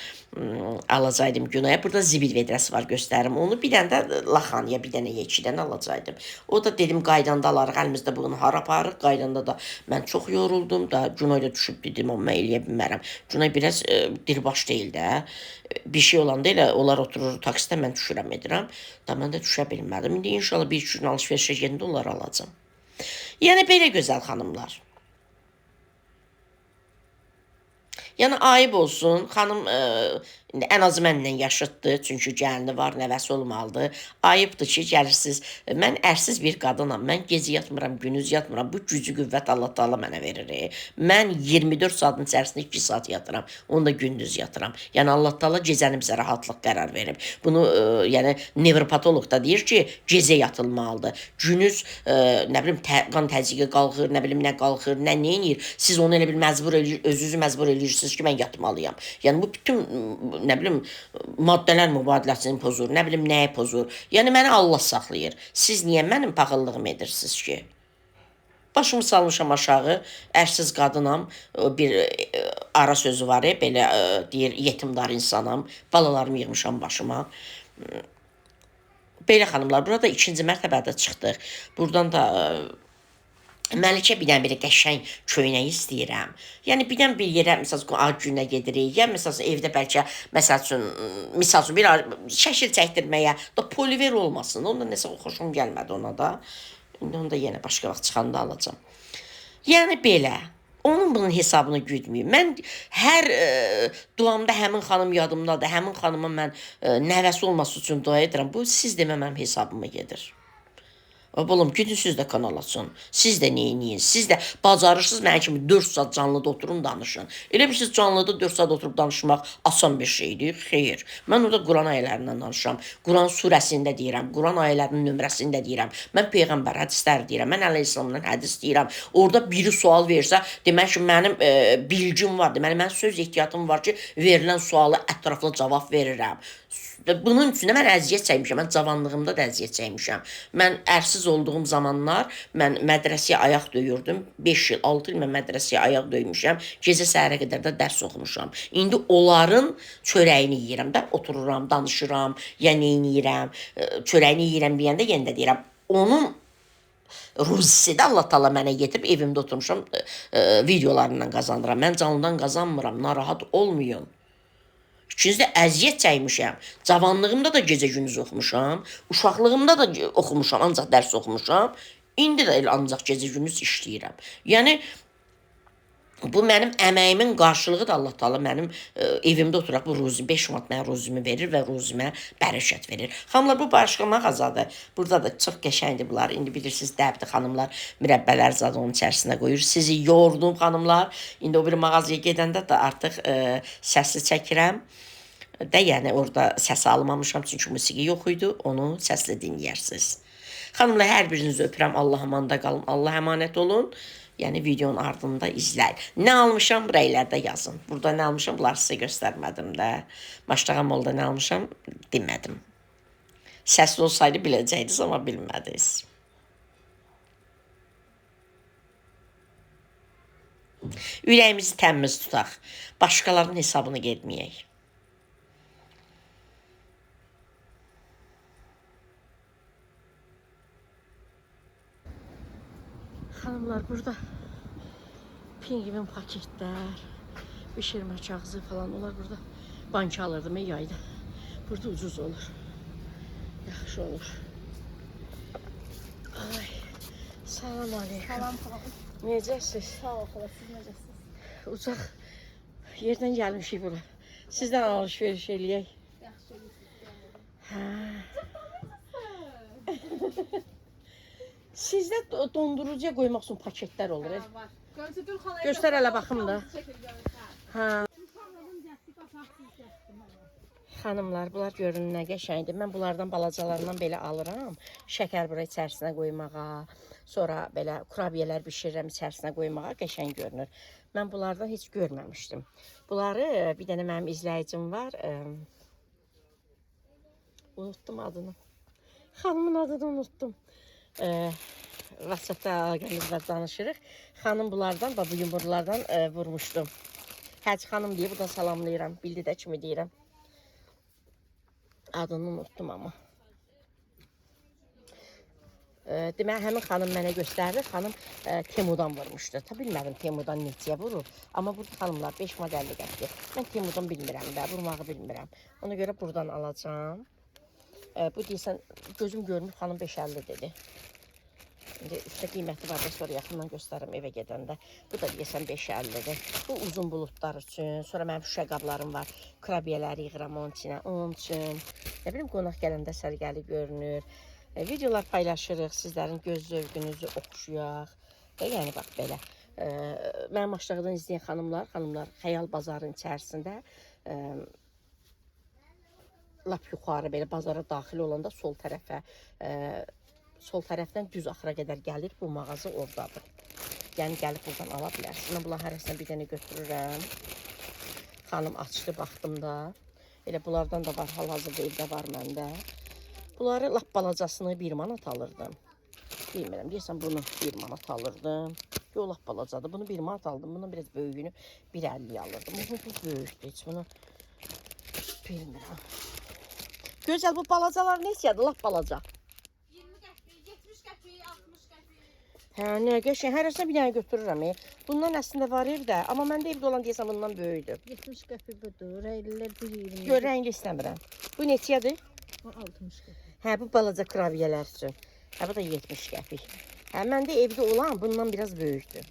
alacaqdım Günaya. Burada zibil vedrəsi var, göstərim onu. Bir dənə də laxaniya, bir dənə yekidən alacaqdım. O da dedim, qaydanda alarıq, əlimizdə bunu hara aparıq. Qaydanda da mən çox yoruldum da, Günay da düşüb dedim, amma eləyə bilmərəm. Günay biraz dirbaş deyil də. Bir şey olanda elə onlar oturur taksidə, mən düşürəm edirəm. Da mən də düşə bilmədim. İndi inşallah bir gün alış-verişə gedəndə onları alacam. Yəni belə gözəl xanımlar. Yəni ayıb olsun, xanım ən azı mənlə yaşıddır, çünki gəlini var, nəvəsi olmalıdır. Ayıbdır ki, gəlirsiniz. Mən ərsiz bir qadınam, mən gecə yatmıram, gündüz yatmıram. Bu gücü, qüvvət Allah Taala mənə verir. Mən 24 saatın içərisində 2 saat yatıram, onu da gündüz yatıram. Yəni Allah Taala gecəni bizə rahatlıq qərar verib. Bunu yəni nevropatoloq da deyir ki, gecə yatılmalıdır. Günüz nə bilim qan təzyiqi qalxır, nə bilim nə qalxır, nə neyir. Siz onu elə bil məcbur eləyir, özünüzü məcbur eləyirsiniz ki, mən yatmalıyam. Yəni bu bütün nə bilim maddələr mübadiləsini pozur, nə bilim nəyi pozur. Yəni məni Allah saxlayır. Siz niyə mənim paxıllığımı edirsiniz ki? Başımı salmışam aşağı, ərsiz qadınam, bir ara sözü var, belə deyir, yetimdar insanam, balalarımı yığmışam başıma. Belə xanımlar, burada 2-ci mərtəbədə çıxdıq. Buradan da Məlikə birdən bir qəşəng köynək istəyirəm. Yəni birdən bir yerə, məsəl üçün, ad günə gedirik, ya məsəl üçün, evdə bəlkə, məsəl üçün, bir şəkil çəkdirməyə, da poliver olmasın. Onda nəsə xoşum gəlmədi ona da. İndi onu da yenə başqa vaxt çıxanda alacam. Yəni belə. Onun bunun hesabını güdməyim. Mən hər duamda həmin xanım yadımdadır. Həmin xanıma mən nəvəsi olması üçün dua edirəm. Bu, siz demə mənim hesabıma gedir. Oğlum, gidin siz də kanal açın. Siz də neyin? Siz də bacarırsınız, mənə kimi 4 saat canlıda oturun, danışın. Elə bir siz canlıda 4 saat oturub danışmaq asan bir şeydir. Xeyr. Mən orada Quran ayələrindən danışıram. Quran surəsində deyirəm. Quran ayələrinin nömrəsində deyirəm. Mən Peyğəmbər hədisləri deyirəm. Mən Əleyhisselamdan hədis deyirəm. Orada biri sual versə, demək ki, mənim bilgim var. Deməli, mən söz ehtiyatım var ki, verilən sualı ətraflı cavab verirəm. Bunun üçün də mən əziyyət çəkmişəm. Mən cavanlığımda da əziyyət çəkmişəm. Mən ərsiz olduğum zamanlar mən mədrəsəyə ayaq döyürdüm. 5 il, 6 il mən mədrəsəyə ayaq döymüşəm. Gecə səhərə qədər də dərs oxumuşam. İndi onların çörəyini yeyirəm də, otururam, danışıram, ya neyirəm, çörəyini yeyirəm deyəndə yenə də deyirəm. Onun ruzisi də Allah Taala mənə getirib evimdə oturmuşam, videolarından qazanıram. Mən canlıdan qazanmıram, narahat olmayın. İkincisi də əziyyət çəkmişəm. Cavanlığımda da gecə gündüz oxumuşam. Uşaqlığımda da oxumuşam, ancaq dərs oxumuşam. İndi də elə ancaq gecə gündüz işləyirəm. Yəni bu mənim əməyimin qarşılığıdır. Allah Taala mənim evimdə oturaq bu ruzi 5 manat mənə ruzimi verir və ruzimə bərəkət verir. Xanımlar, bu başqa mağazadır. Burada da çox qəşəngdir bunlar. İndi bilirsiniz, dəbdir xanımlar, mürəbbələr zad onun içərisinə qoyur. Sizi yordum xanımlar. İndi o bir mağazaya gedəndə də artıq səsli çəkirəm. də, yəni orada səs almamışam çünki musiqi yox idi, onu səslə dinləyərsiniz. Xanımlar, hər birinizi öpürəm. Allah amanda qalın. Allah əmanət olun. Yəni videonun ardında izləyin. Nə almışam, rəylərdə yazın. Burada nə almışam, bunları sizə göstərmədim də. Maştağa molda nə almışam, demədim. Səsli olsaydı biləcəydiniz, amma bilmədiniz. Ürəyimizi təmiz tutaq. Başqalarının hesabını getməyək. Xanımlar, burada pingvin paketlər, bişirmə kağızı falan, onlar burada banka alırdım yayda. Burada ucuz olur. Yaxşı olur. Ay, salam aleyküm. Salam xala. Necəsiz? Sağ ol xala, siz necəsiniz? Uzaq yerdən gəlmişik bura. Sizdən alış-veriş eləyək. Yaxşı. Hə. Sizdə dondurucuya qoymaq üçün paketlər olur. Var. Görsüdür xala. Göstər hələ baxım da. Hə. Xanımlar, bunlar görün nə qəşəngdir. Mən bunlardan balacalarından belə alıram. Şəkər bura içərisinə qoymağa, sonra belə kurabiyələr bişirirəm içərisinə qoymağa, qəşəng görünür. Mən bunlardan heç görməmişdim. Bunları bir dənə mənim izləyicim var. Unuttum adını. Xanımın adını unuttum. WhatsApp-da əlaqəmizdə danışırıq. Xanım bunlardan, bu yumurlardan vurmuşdum. Həc xanım deyə buradan salamlayıram. Bildi də kimi deyirəm. Adını unuttum amma. Demək, həmin xanım mənə göstərdi. Xanım Temudan vurmuşdu. Ta bilmədim Temudan neçəyə vurur. Amma burada xanımlar 5 modəlli qəpdir. Mən Temudan bilmirəm də, vurmağı bilmirəm. Ona görə buradan alacağım. Bu deyəsən, gözüm görmür, xanım 5.50 dedi. İndi üstə qiyməti var da, sonra yaxından göstərim evə gedəndə. Bu da deyəsən 5.50-dir. Bu uzun buludlar üçün, sonra mənim şüşə qablarım var. Kurabiyələri yığıram onun içinə, onun üçün. Nə bilim, qonaq gələndə sərgəli görünür. Videolar paylaşırıq, sizlərin göz zövqünüzü oxşuyaq. Yəni, bax, belə. Mənim aşağıdan izləyən xanımlar Xəyal bazarın içərisində lap yuxarı belə bazara daxil olanda sol tərəfə, sol tərəfdən düz axıra qədər gəlir, bu mağaza oradadır. Yəni gəlib buradan ala bilərsiniz. Mən bunların hərəsindən bir dənə götürürəm. Xanım açdı, baxdım da. Elə bunlardan da var, hal-hazırda evdə var məndə. Bunları lap balacasını 1 manat alırdım. Bilmirəm, deyəsən bunu 1 manat alırdım. Yox, lap balacadır. Bunu 1 manat aldım. Bunun biraz böyüyünü 1.50 alırdım. Bu böyükdür, heç bunu bilmirəm. Gözəl, bu balacalar neçədir? Lap balaca. 20 qəpik, 70 qəpik, 60 qəpik. Hə, nə qəşəng. Hərəsinə bir dənə götürürəm. Bundan əslində var evdə, amma məndə evdə olan deyəsən bundan böyükdür. 70 qəpik budur, rəylilər 1.20. Gör, rəngi istəmirəm. Bu neçədir? 60 qəpik. Hə, bu balaca kurabiyələr üçün. Hə, bu da 70 qəpik. Hə, məndə evdə olan bundan biraz böyükdür.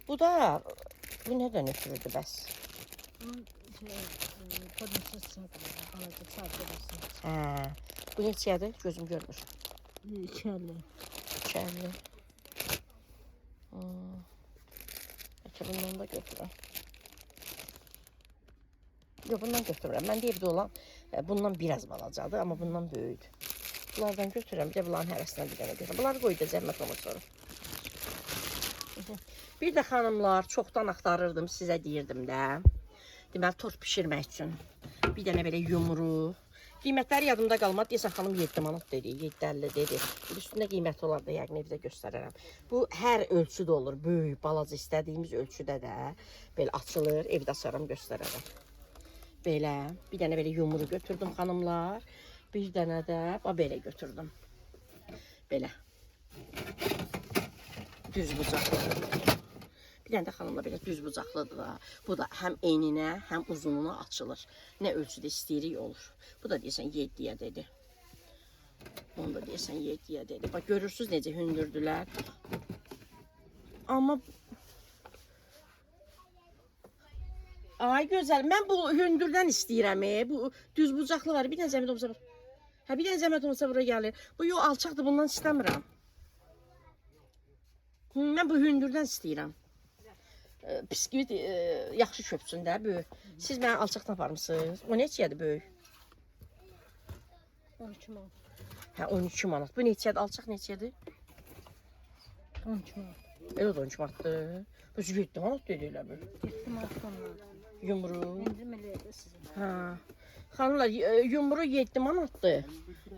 Bu da, bu nədən ötürürdü bəs? Podumsuz çadır, balaca çadır. Hə, bu neçədir? Gözüm görmür. 2.50. 2.50. Bəlkə bundan da götürürəm. Yox, bundan götürürəm. Məndə evdə olan bundan biraz balacadır, amma bundan böyükdür. Bunlardan götürürəm, bir də bunların hərəsindən bir dənə götürürəm. Bunları qoydu zəhmət olmaz sonra. Bir də xanımlar, çoxdan axtarırdım, sizə deyirdim də. Deməli, tort pişirmək üçün bir dənə belə yumru. Qiymətləri yadımda qalmadı. Deyəsən, xanım 7 manat dedi, 7.50 dedi. Üstündə qiyməti olar da, yəqin evdə göstərərəm. Bu, hər ölçüdə olur. Böyük, balaca istədiyimiz ölçüdə də belə açılır. Evdə açaram, göstərərəm. Belə, bir dənə belə yumru götürdüm xanımlar. Bir dənə də belə götürdüm. Belə. Düz bucaqlı. Bir dənə də xanımla belə düz bucaqlıdır da. Bu da həm eninə, həm uzununa açılır. Nə ölçüdə istəyirik olur. Bu da deyəsən 7-yə dedi. Bunu da deyəsən 7-yə dedi. Bax, görürsünüz necə hündürdülər. Amma... Ay, gözəl. Mən bu hündürdən istəyirəm. Bu düz bucaqlı var. Bir dənə zəhmət olmasa... Hə, bir dənə zəhmət olmasa bura gəlir. Bu yox, alçaqdır. Bundan istəmirəm. Mən bu hündürdən istəyirəm. biskvit yaxşı köpsün də böyük. Siz mənə alçaqdan aparmısınız. O neçədir böyük? 12 manat. Hə 12 manat. Bu neçədir? Alçaq neçədir? 12 manat. Elə də 12 manatdır. Bu 7 manat deyirlər bu. 7 manat ondan. Yumru. İndirim eləyəcək sizin. Hə. Xanımlar, yumru 7 manatdır.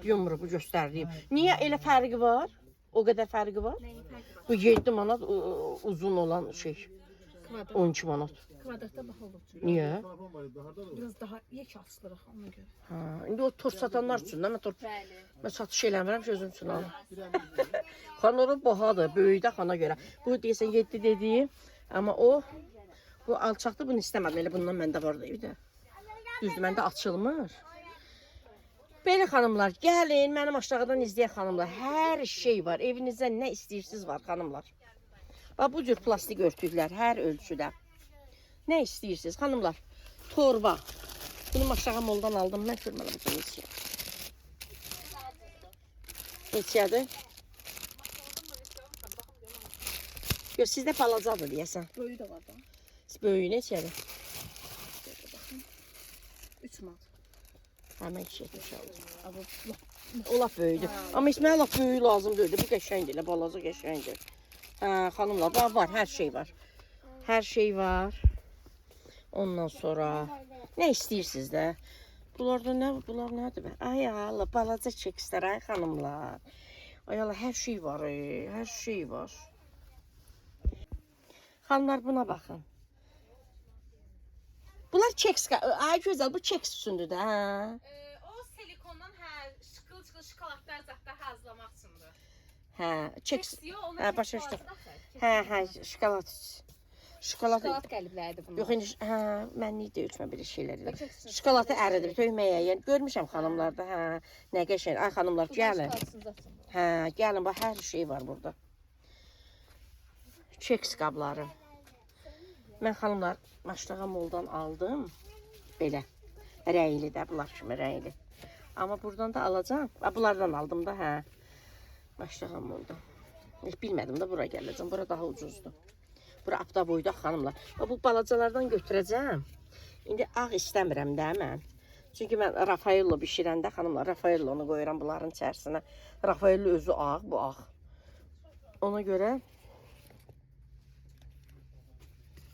Yumru bu göstərdiyim. Niyə elə fərqi var? O qədər fərqi var? Nəyin fərqi var? Bu 7 manat uzun olan şey. Kvadrat. 12 manat. Kvadratda baha olur. Niyə? Biraz daha yek açılırıq ona görə. Ha, indi o tort satanlar üçün də mən tort Bəli. mən satış eləmirəm ki, özüm üçün alım. Xanları bahadır, böyükdə xana görə. Bu deyəsən 7 dediyim, amma o bu alçaqdır, bunu istəmədim. Elə bundan məndə var da evdə. Düzdür, məndə açılmır. Belə xanımlar, gəlin mənim aşağıdan izləyən xanımlar. Hər şey var. Evinizdə nə istəyirsiniz var xanımlar. Bax bu cür plastik örtüklər hər ölçüdə. Nə istəyirsiniz xanımlar? Torba. Bunu aşağı moldan aldım. Mən görməliyəm bu neçə. Neçədir? Yox, sizdə balacadır deyəsən. Böyüyü də var da. Böyüyü neçədir? 3 manat. Həmən kişi etmiş aldım. O lap böyüdür. Amma heç mənə lap böyüyü lazım deyildi. Bu qəşəngdir, elə balaca qəşəngdir. Hə, xanımlar, bax var, hər şey var. Hər şey var. Ondan sonra nə istəyirsiniz də? Bunlarda nə, bunlar nədir? Ay Allah, balaca çekslər, ay xanımlar. Ay Allah, hər şey var, hər şey var. Xanımlar, buna baxın. Bunlar keks, ay gözəl, bu keks üçündür də, hə? O silikondan şıqıl-şıqıl şokoladlar zətdə hazırlamaq üçündür. Hə, keks. Yox, Hə, başa düşdüm. Hə, şokolad. Şokolad. Şokolad qəlibləridir bunlar. Yox, indi hə, mən niyə deyirəm belə şeylər. Şokoladı əridir, tökməyə. Yəni görmüşəm xanımlarda, hə, nə qəşəng. Ay xanımlar, gəlin. Hə, gəlin, bax hər şey var burada. Keks qabları. Mən xanımlar Maştağa moldan aldım. Belə. Rəngli də, bunlar kimi rəngli. Amma buradan da alacağam. Bunlardan aldım da, hə. Maştağa moldan. Bilmədim də bura gələcəm. Bura daha ucuzdur. Bura apta boyda xanımlar. Bu balacalardan götürəcəm. İndi ağ istəmirəm də mən. Çünki mən Rafaello bişirəndə xanımlar, Rafaellonu qoyuram bunların içərisinə. Rafaello özü ağ, bu ağ. Ona görə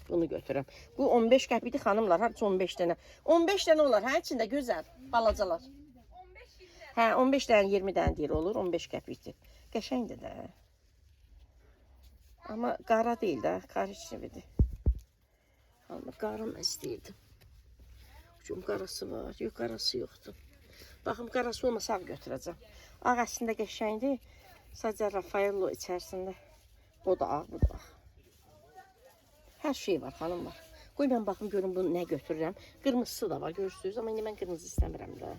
bunu götürürəm. Bu 15 qəpikdir xanımlar, hər 15 dənə. 15 dənə olar, hə, içində gözəl, balacalar. 15-20. Hə, 15 dənə, 20 dənə deyir olur, 15 qəpikdir. Qəşəngdir də. Amma qara deyil də, korичневиdir. Amma qara mən istəyirdim. Ucum qarası var, yox qarası yoxdur. Baxım, qarası olmasa ağ götürəcəm. Ağ əslində qəşəngdir, sadəcə Rafaello içərisində. O da ağ, bu da ağ. Hər şey var xanımlar. Qoy mən baxım görüm bunu nə götürürəm. Qırmızısı da var görürsünüz, amma indi mən qırmızı istəmirəm də.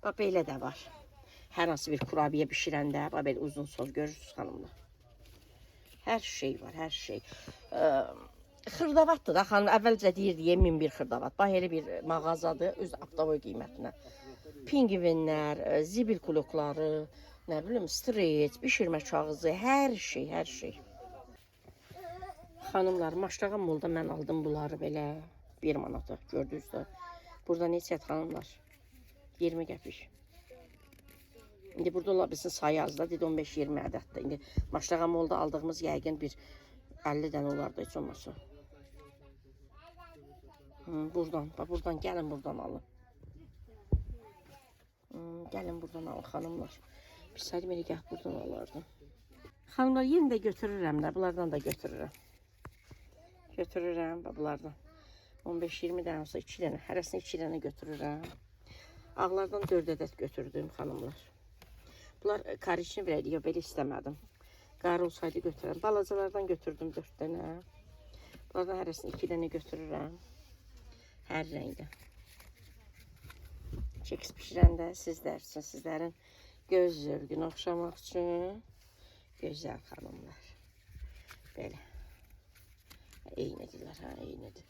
Bax belə də var. Hər hansı bir kurabiyə bişirəndə, bax belə uzun söz görürsünüz xanımlar. Hər şey var, hər şey. Xırdavatdır da xanım, əvvəlcə deyirdi 1001 xırdavat. Bax elə bir mağazadır, öz aptavoy qiymətinə. Pingvinlər, zibil kulokları, nə bilim, streç, bişirmə kağızı, hər şey, hər şey. Xanımlar, Maştağa molda mən aldım bunları belə 1 manata, gördünüz də. Burada neçədir xanımlar? 20 qəpik. İndi burada ola bilsin sayı az da, dedi 15-20 ədəddir. İndi Maştağa molda aldığımız yəqin bir 50 dənə olardı heç olmasa. Buradan, bax buradan, gəlin buradan alın. Gəlin buradan alın xanımlar. Bir saydım elə gəl buradan alardım. Xanımlar, yenə də götürürəm də, bunlardan da götürürəm. Götürürəm bunlardan. 15-20 dənə olsa 2 dənə, hərəsini 2 dənə götürürəm. Ağlardan 4 ədəd götürdüm xanımlar. Bunlar korичневый idi, yox belə istəmədim. Qara olsaydı götürürəm. Balacalardan götürdüm 4 dənə. Bunlardan hərəsini 2 dənə götürürəm. Hər rəngdə. Keks bişirəndə sizlər üçün, sizlərin göz zövqünü oxşamaq üçün gözəl xanımlar. Belə. Eynidirlər, hə, eynidir.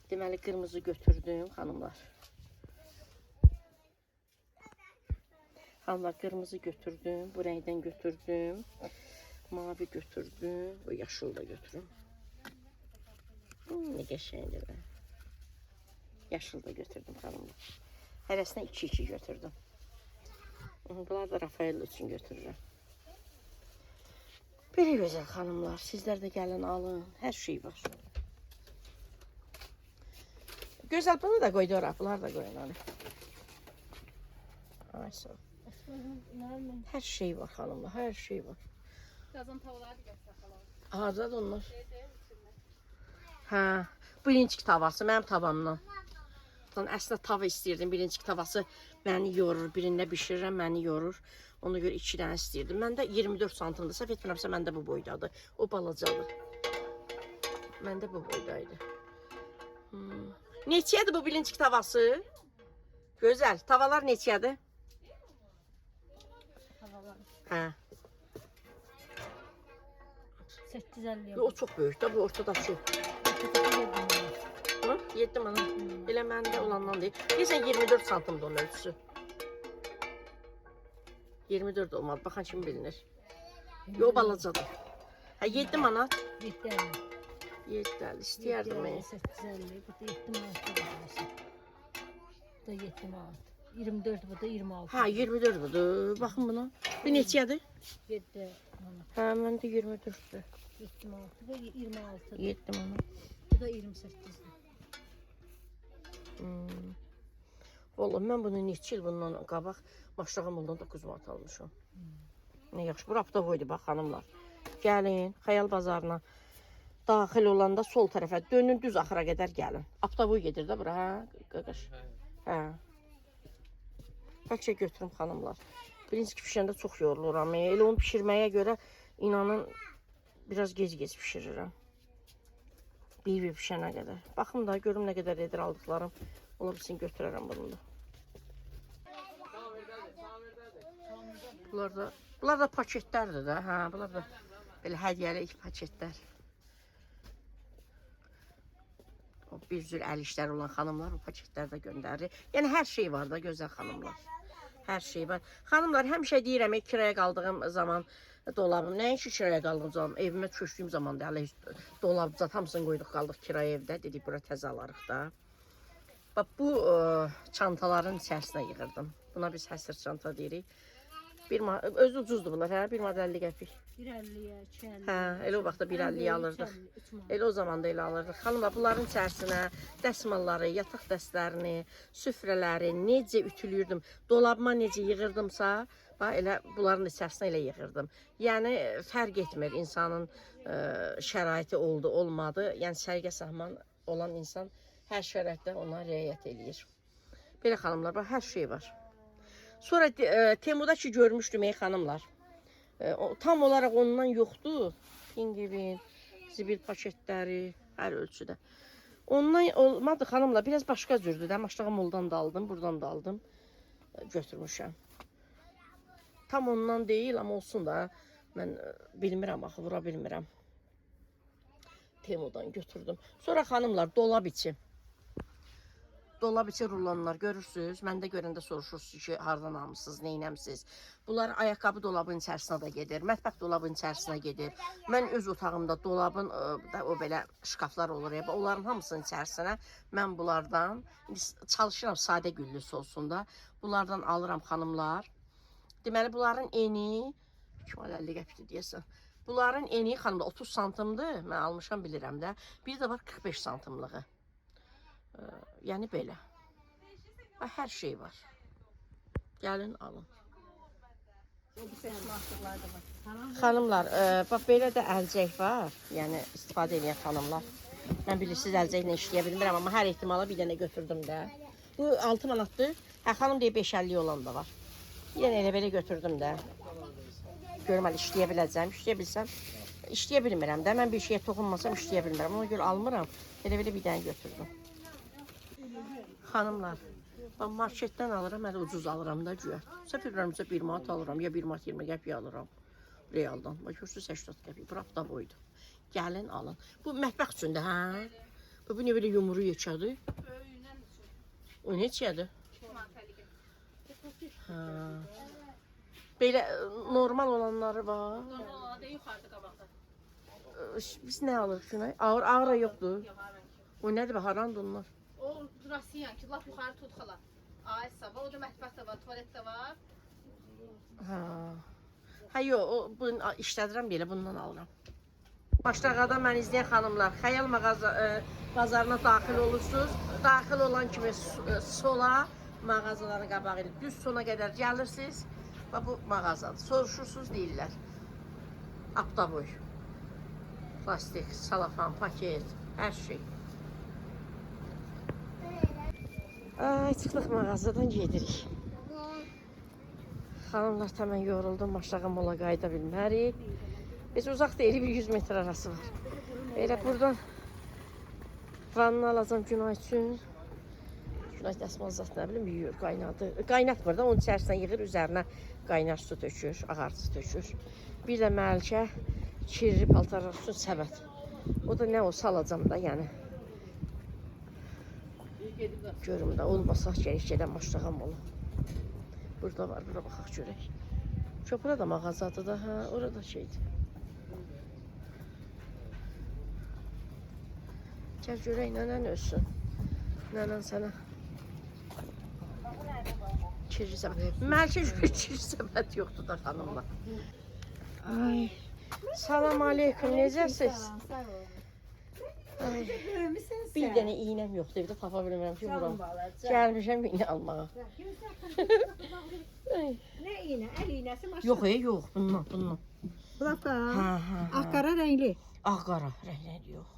Deməli, qırmızı götürdüm, xanımlar. Xanımlar, qırmızı götürdüm, bu rəngdən götürdüm. Mavi götürdüm, bu yaşıl da götürüm. Ne qəşəngdir. Yaşıl da götürdüm xanımlar. Hərəsinə 2-2 götürdüm. Bunlar da Rafael üçün götürürəm. Belə gözəl xanımlar, sizlər də gəlin alın, hər şey var. Gözəl bunu da qoydu ora, bunlar da qoyun onu. Ay sağ ol. Hər şey var xanımlar, hər şey var. Qazan tavaları göstər xala. Hardadır onlar? Hə, birinci tavası mənim tavamdan. Əslində tava istəyirdim, birinci tavası məni yorur, birində bişirirəm, məni yorur. Ona görə 2 dənə istəyirdim. Məndə 24 santimdir, səhv etmirəmsə məndə bu boydadır. O balacadır. Məndə bu boydaydı. Neçədir bu birinci tavası? Gözəl, tavalar neçədir? Hə. 850. O çox böyük də, bu ortadakı. 7 manat. Elə məndə olandan deyil. Deyirsən 24 santimdir onun ölçüsü. 24 olmadı. Baxan kimi bilinir. Yo balacadır. Hə 7 manat. 750. 7 istəyərdim. 850. Bu da 7 manat. Bu da 7 manat. 24 bu da 26. Hə 24 budur. Baxın buna. Bu neçədir? 7 manat. Hə məndə 24-dür. 7 manat. Bu da 26. 7 manat. Bu da 28. Vallahi mən bunu neçə il bundan qabaq Maşrağa Moldan 9 manat almışam. Nə yaxşı. Bu rapda qoydu bax xanımlar. Gəlin Xəyal bazarına daxil olanda sol tərəfə dönün, düz axıra qədər gəlin. Aptavoy gedir də bura, hə? Qaqaş. Hə. Bəlkə götürüm xanımlar. Birinci pişirəndə çox yoruluram. Elə onu pişirməyə görə inanın biraz gec-gec pişirirəm. Bir pişənə qədər. Baxın da görüm nə qədər edir aldıqlarım. Ola bilsin götürərəm bunu da. Bunlar da paketlərdir də. Hə, bunlar da belə hədiyyəlik paketlər. O bir cür əl işləri olan xanımlar bu paketlərdə göndərir. Yəni hər şey var da gözəl xanımlar. Hər şey var. Xanımlar həmişə deyirəm, kiraya qaldığım zaman dolabım, nəinki kiraya qaldığım zaman, evimə köçdüyüm zaman da hələ dolabca hamısını qoyduq qaldıq kiraya evdə. Dedik bura təzə alarıq da. Bax bu çantaların içərisinə yığırdım. Buna biz həsr çanta deyirik. Özü ucuzdur bunlar, hə? 1 manat 50 qəpik. 1.50-yə, 2.50. Hə, elə o vaxtda 1.50-yə alırdıq. Elə o zaman da elə alırdıq. Xanımlar, bunların içərisinə dəsmalları, yataq dəstlərini, süfrələri necə ütülüyürdüm, dolabıma necə yığırdımsa, bax elə bunların içərisinə elə yığırdım. Yəni fərq etmir insanın şəraiti oldu, olmadı. Yəni sərgə-səhman olan insan hər şəraitdə ona riayət eləyir. Belə xanımlar, bax hər şey var. Sonra Temuda ki görmüşdüm xanımlar. Tam olaraq ondan yoxdur. Pingvin, zibil paketləri, hər ölçüdə. Ondan olmadı xanımlar, biraz başqa cürdür də. Maşrağa Moldan da aldım, buradan da aldım. Götürmüşəm. Tam ondan deyil, amma olsun da. Mən bilmirəm, axı vura bilmirəm. Temudan götürdüm. Sonra xanımlar, dolab içi. Dolab içi rulanlar görürsünüz. Məndə görəndə soruşursunuz ki, hardan almışsınız, neynəmsiniz. Bunlar ayaqqabı dolabının içərisinə də gedir, mətbəx dolabının içərisinə gedir. Mən öz otağımda dolabın, o belə şkaflar olur ya, onların hamısının içərisinə mən bunlardan, çalışıram sadə güllüsü olsun da, bunlardan alıram xanımlar. Deməli, bunların eni, 2.50 qəpikdir deyəsən. Bunların eni xanımlar 30 santimdir, mən almışam bilirəm də. Bir də var 45 santimlığı. Yəni belə. Hər şey var. Gəlin alın. Xanımlar, bax belə də əlcək var. Yəni istifadə edən xanımlar. Mən bilirsiniz əlcəklə işləyə bilmirəm, amma hər ehtimala bir dənə götürdüm də. Bu 6 manatdır. Hə, xanım deyə 5.50 olan da var. Yəni elə belə götürdüm də. Görüm hələ işləyə biləcəm. İşləyə bilsəm, işləyə bilmirəm də. Mən bir şeyə toxunmasam işləyə bilmirəm. Ona görə almıram. Elə belə bir dənə götürdüm. Xanımlar, ben marketdən alıram, hələ ucuz alıram da güya. Səhv edirəmsə 1 manat alıram, ya 1 manat 20 qəpik alıram. Realdan. Bax, görürsünüz 80 qəpik. Bu rapda boydu. Gəlin alın. Bu mətbəx üçündə, hə? Bu nə belə yumru yekədir? O neçədir? 2 manat 50 qəpik. Hə. Belə normal olanları var. Normal olanı da yuxarıda qabaqda. Biz nə alırıq şuna? Ağır yoxdur. Yox, O nədir, harandır onlar? O Rasiyan ki, lap yuxarı tut xala. Aysa var, orada mətbəx də var, tualet də var. Ha. Ha yox, bu işlədirəm belə, bundan alıram. Başlaqada mən izləyən xanımlar, Xəyal bazarına daxil olursunuz. Daxil olan kimi sola mağazaların qabağı ilə düz sona qədər gəlirsiniz. Və bu mağazadır. Soruşursunuz, deyirlər. Aptaboy. Plastik, salafan, paket, hər şey. Ay, çıxdıq mağazadan gedirik. Xanımlar tamam yoruldum, aşağı mola qayıda bilmərik. Biz uzaq deyilik, bir 100 metr arası var. Elə buradan vanna alacam Günay üçün. Günay dəsmal zat nə bilim, yuyur, qaynadı. Qaynatmır da, onun içərisindən yığır, üzərinə qaynar su tökür, ağarcı tökür. Bir də Məlikə kirli paltarlar üçün səbət. O da nə olsa alacam da, yəni. Görüm də, olmasa gərək gedən aşağı mola. Burada var, bura baxaq görək. Köprə də mağazadır da, hə, orada şeydir. Gəl görək, nənən ölsün. Nənən sənə kirli səbət. Məlikə görə kirli səbət yoxdur da xanımlar. Ay, salam aleykum, necəsiz? Ay, bir dənə iynəm yoxdur, evdə tapa bilmirəm ki, vuram. Gəlmişəm iynə almağa. Nə iynə? Əl iynəsi maşın. Yox, yox, bundan. Blaka. Hə. Ağqara rəngli. Ağqara rəngli yox.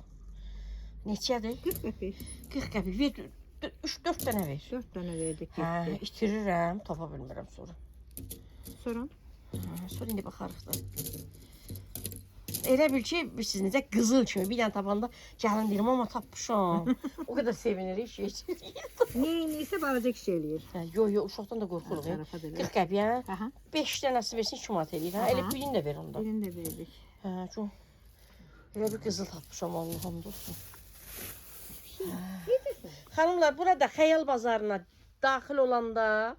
Neçədir? 40 qəpik. 40 qəpik. Ver, 3-4 dənə ver. 4 dənə verdik. Hə, itirirəm, tapa bilmirəm sonra. Sonra? Sonra indi baxarıq da. Elə bil ki, siz necə qızıl kimi bir dənə tapanda gəlin deyirəm, amma tapmışam. O qədər sevinirik ki. Neysə balaca kişi eləyir. Yox, uşaqdan da qorxuruq. 40 qəpik, hə? 5 dənəsi versin 2 manat eləyir. Elə birini də ver onda. Birini də verdik. Hə, çox. Elə bir qızıl tapmışam, Allah'ım dostum. Xanımlar, burada Xəyal bazarına daxil olanda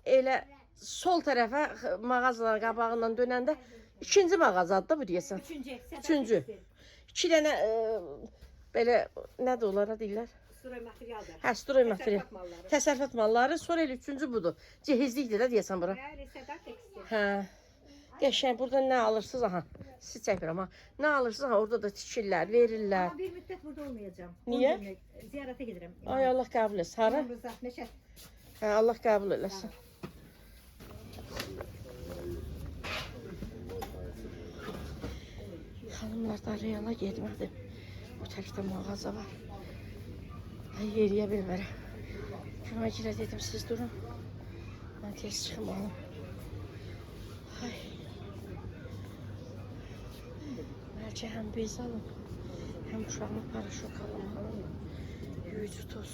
elə sol tərəfə mağazaların qabağından dönəndə ikinci mağazadır da bu deyəsən. Üçüncü. 2 dənə belə nədir onlara deyirlər? Stroy materialdır. Hə, stroy material. Təsərrüfat malları. Sonra elə üçüncü budur. Cehizlikdir də deyəsən bura. Hə. Qəşəng, burada nə alırsınız, aha, siz çəkirəm, ha. Nə alırsınız, ha, orada da tikirlər, verirlər. Amma bir müddət burada olmayacağım. Niyə? Ziyarətə gedirəm. Ay, Allah qəbul etsin. Hara? Hə, Allah qəbul eləsin. Xanımlar da Reala getmədim. Bu tərəfdə mağaza var. Ay, yeriyə bilmərəm. Günay girə dedim, siz durun. Mən tez çıxım alım. Ay. Bəlkə həm bez alım, həm uşağıma paraşok alım. Yuyucu toz.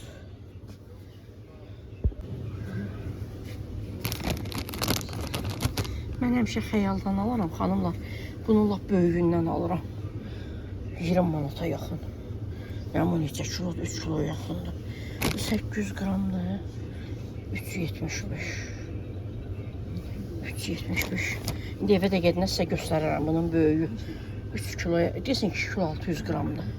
Mən həmişə Xəyaldan alaram, xanımlar. Bunun lap böyüyündən alıram. 20 manata yaxın. Yəni bu neçə kilodur? 3 kilo yaxındır. Bu 800 qramdır. 3.75. 3.75. İndi evə də gedinə sizə göstərərəm bunun böyüyü. 3 kiloya, desin 2 kilo 600 qramdır.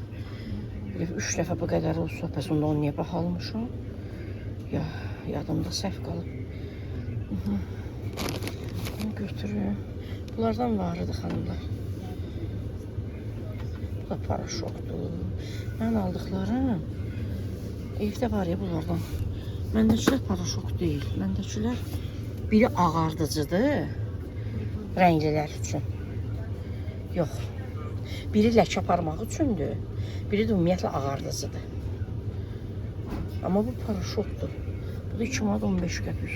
3 dəfə bu qədər olsa, bəs onda onu niyə baxalmışam? Ya, yadımda səhv qalıb. Bunu götürürüm. Bunlardan var idi xanımlar. Bu da paraşokdur. Mən aldıqlarım evdə var ya bunlardan. Məndəkilər paraşok deyil. Məndəkilər biri ağardıcıdır. Rənglilər üçün. Yox. Biri ləkə aparmaq üçündür. Biri də ümumiyyətlə ağardıcıdır. Amma bu paraşokdur. Bu da 2 manat 15 qəpik.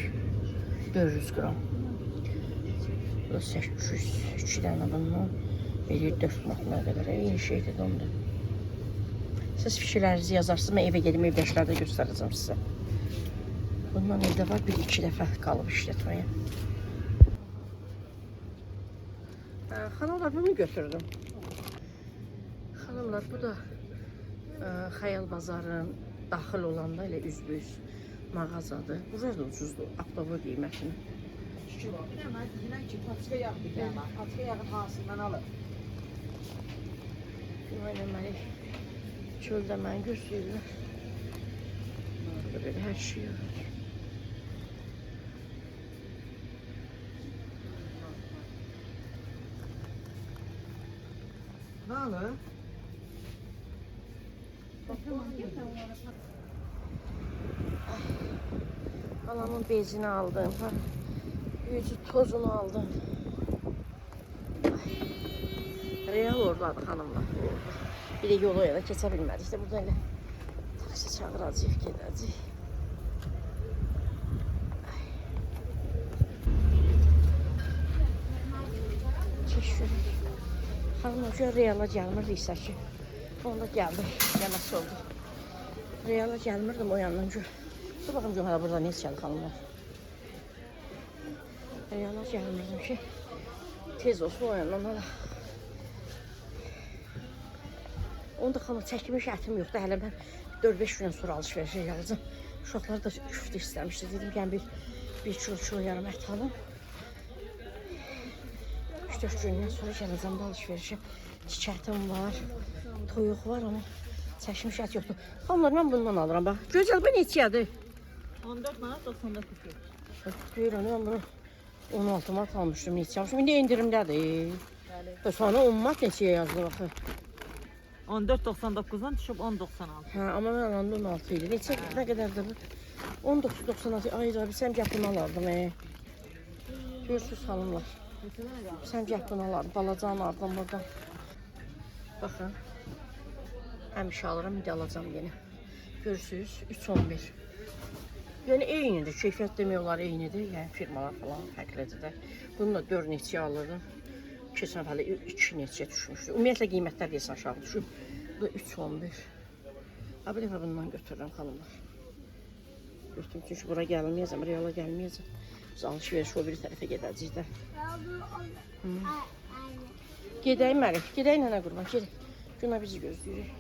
400 qram. Bu da 800. 2 dənə bundan. Verir 4 manatına qədər. Eyni şeydir onda. Siz fikirlərinizi yazarsınız. Mən evə gedim, evdəkilərdə göstərəcəm sizə. Bundan evdə var, 1-2 dəfə qalıb işlətməyə. Xanımlar, bunu götürdüm. Xanımlar, bu da Xəyal bazarın daxil olanda elə üzbüz mağazadır. Burada da ucuzdur, Aptava qiymətini. Paçka yağ bir dənə. Paçka yağın hansından alır? Günay eləməli Çöldə məni gözləyirlər. Burada belə hər şey var. Ne ala? Halamın bezini aldım. Yüzü tozunu aldım. Real oradadır hanımlar. Bir de yolu yana keçə bilmədik. İşte burada elə taksi çağıracaq, gedəcək. Keşfürük. Hanım önce Real'a gəlmir deyirsə ki. Onda gəldi, gəlməsi oldu. Real'a gəlmirdim o yandan ki. Dur baxım hala burada ne içəli xanımlar. Real'a gəlmirdim ki. Tez olsun o yandan hala. Onda xanım çəkmiş ətim yoxdur. Hələ mən 4-5 gündən sonra alışverişə gələcəm. Uşaqlar da küftə istəmişdi. Dedim gəlin bir kilo yarım ət alım. 3-4 gündən sonra gələcəm də alışverişə. Çiçətim var, toyuq var ama çəkmiş ət yoxdur. Xanımlar mən bundan alıram bax. Gözəl bu neçədir? 14 manat 99 qəpik. Görürəm mən bunu 16 manat almışdım neçə almışdım. İndi endirimdədir. Bəli. Sonra 10 manat neçəyə yazdı baxı. 14.99'dan düşüb 10.96. Hə, amma mən alanda 16 idi. Neçə nə qədərdir bu? 19.96. Ay da bilsəm gəpini alardım. Görürsüz xanımlar. Bilsəm gəpini alardım. Balacan alardım buradan. Baxın. Həmişə alıram, indi alacam yenə. Görürsüz 3.11. Yəni eynidir. Keyfiyyət demək olar eynidir. Yəni firmalar falan fərqlidir də. Bunu da 4 neçə alırdım. Keçən hələ 2 neçə düşmüşdü. Ümumiyyətlə qiymətlər deyəsən aşağı düşüb. Bu da 3.11. Ha bir dəfə bundan götürürəm xanımlar. Götürüm çünki bura gəlməyəcəm, Real'a gəlməyəcəm. Biz alışveriş o bir tərəfə gedəcəyik də. Gedəyim Məlik, gedək nənə qurban, gedək. Günə bizi gözləyirik.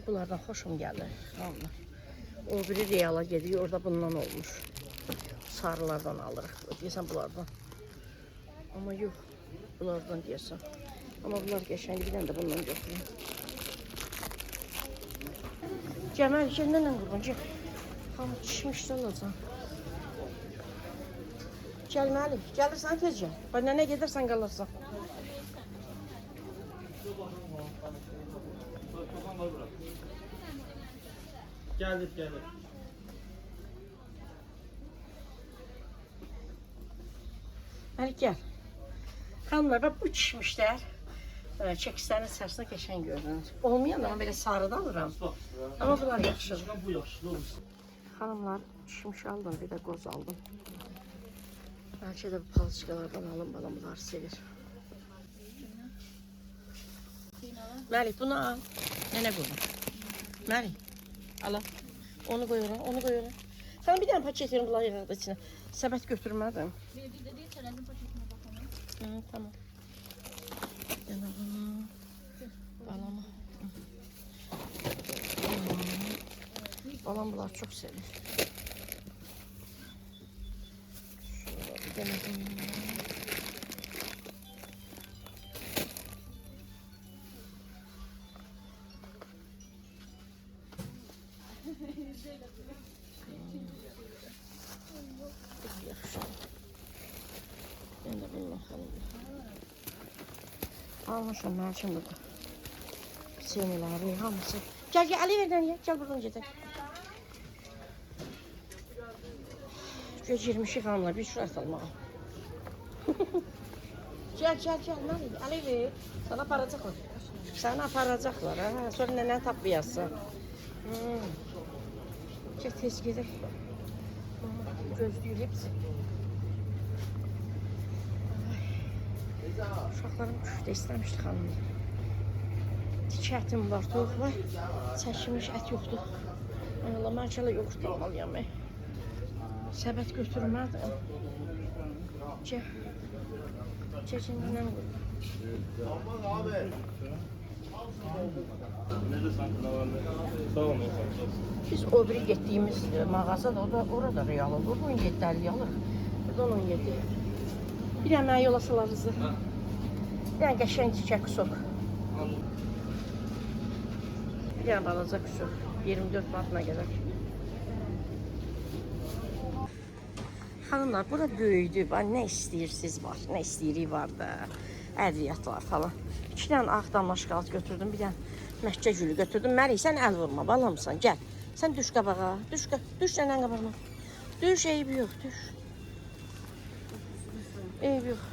Bunlardan xoşum gəlir xanımlar. O biri Real'a gediyor, orada bundan olmuş. Sarılardan alırıq, deyəsən bunlardan. Amma yox, bunlardan deyəsən. Amma bunlar qəşəng, bir dənə də bundan götürün. Cəməl, gəl qurban, gəl. Hamı çişmişdə olacaq. Gəl Məlik, gəlirsən tez gəl. Bax, nənə gedirsən qalırsan. Geldik geldik. Məlik gəl. Xanımlar, bax bu çişmişlər. Çəkislərin içərisində qəşəng görünür. Olmayan amma belə sarıda alıram. Amma bunlar yaxşıdır. Bu yaşlı olsun. Xanımlar, çişmiş aldım, bir də qoz aldım. Bəlkə də bu palçıqalardan alım, balam bunları sevir. Məlik, bunu al. Nənə qoyun. Məlik, ala. Onu qoyuram, onu qoyuram. Sən bir dənə paket verin, bunları yığırdı içinə. Səbət götürmədim. Hı, tamam. Yana bunu. Balama. Balam bunları çok sevir. Şöyle bir dənə bunu. Yaxşı. Ben de bunu bakalım. Almışım Melçin burada. Seniləri, hamısı. Gel gel Ali verdən ye. Gel buradan gedək. Göz 20'şi xanımlar bir şurat almağa. Gel Məlik, Ali ver. Sana aparacaqlar. Sana aparacaqlar ha. Sonra nənə tapmayasın. Gel tez gedək. Gözləyir hepsi. Uşaqlarım küftə istəmişdi xanımlar. Tikə ətim var, toyuq var. Çəkilmiş ət yoxdur. Allah, mən kələ yoğurt almalıyam. Səbət götürmədim. Gəl. Çəkin nənəm qoyum. Biz o biri getdiyimiz mağazada, orada Real olur. 17.50 alır. Buradan 17. Bir dənə mənə yola salarızı. Bir dənə qəşəng çiçək kusok. Bir dənə balaca kusok. 24 manatına qədər. Xanımlar, bura böyüdü. Nə istəyirsiniz var, nə istəyirik var da. Ədviyyatlar falan. 2 dənə ağ damla şokolad götürdüm, bir dənə məhkə gülü götürdüm. Məlik, sən əl vurma, balamısan, gəl. Sən düş qabağa, düş səndən qabağına. Düş, eybi yox, düş. Eybi yox.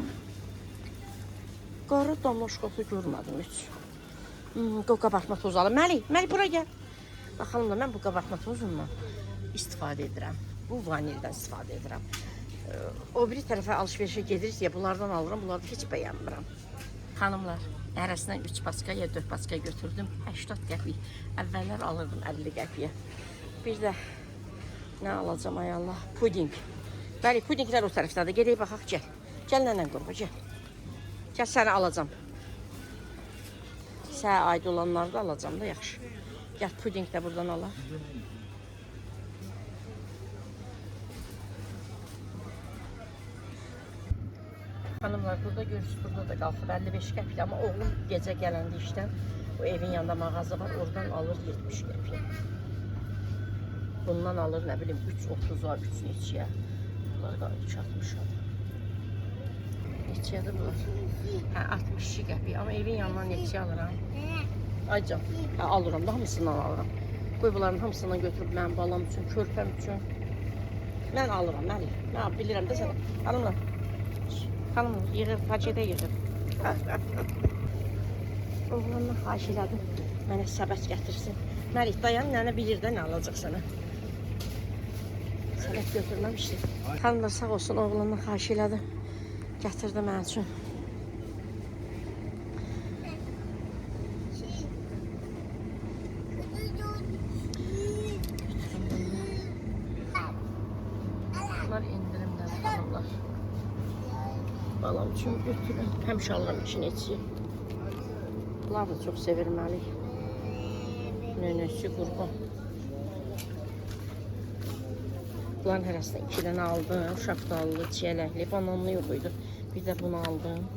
Qara damla şokoladı görmədim heç. Qabartma tozu alım. Məlik, bura gəl. Baxalım da, mən bu qabartma tozundan istifadə edirəm. Bu vanildən istifadə edirəm. O biri tərəfə alışverişə gedirik deyə bunlardan alıram. Bunları heç bəyənmirəm. Xanımlar, hərəsindən 3 paska ya 4 paska götürdüm. 80 qəpik. Əvvəllər alırdım 50 qəpiyə. Bir də nə alacam ay Allah? Puding. Bəli, pudinglər o tərəfdədir. Gedək baxaq, gəl. Gəl nənən qurba, gəl. Gəl, səni alacam. Sənə aid olanları da alacam da, yaxşı. Gəl, puding də buradan alaq. Hanımlar, burada görürsünüz, burada da qalxıb 55 qəpik. Amma oğlum gecə gələndə işdən, o evin yanında mağaza var, oradan alır 70 qəpik. Bundan alır, nə bilim, 3.30 var, 3 neçəyə. Bunlar da 3.60 var. Neçədir bunlar? Hə, 62 qəpik. Amma evin yanından neçə alıram? Aycan, hə, alıram da, hamısından alıram. Qoy bunların hamısından götürüb mənim balam üçün, körpəm üçün. Mən alıram, mən bilirəm də sənə. Hanımlar. Xanım, yığır, paçedə yığır. Oğlanla xahiş elədim, mənə səbət gətirsin. Məlik, dayan, nənə bilir də nə alacaq sənə. Səbət götürməmişdir. Xanımlar, sağ olsun, oğlanla xahiş elədim. Gətirdi mən üçün. Bunlar indirimdən, xanımlar. Balam üçün götürün. Həmişə alıram içine içi. Bunlar da çox severim Məlik. Nönəsi qurban. Bunların hərəsindən 2 dənə aldım. Şaftallı, çiyələkli, bananlı yox idi. Bir də bunu aldım.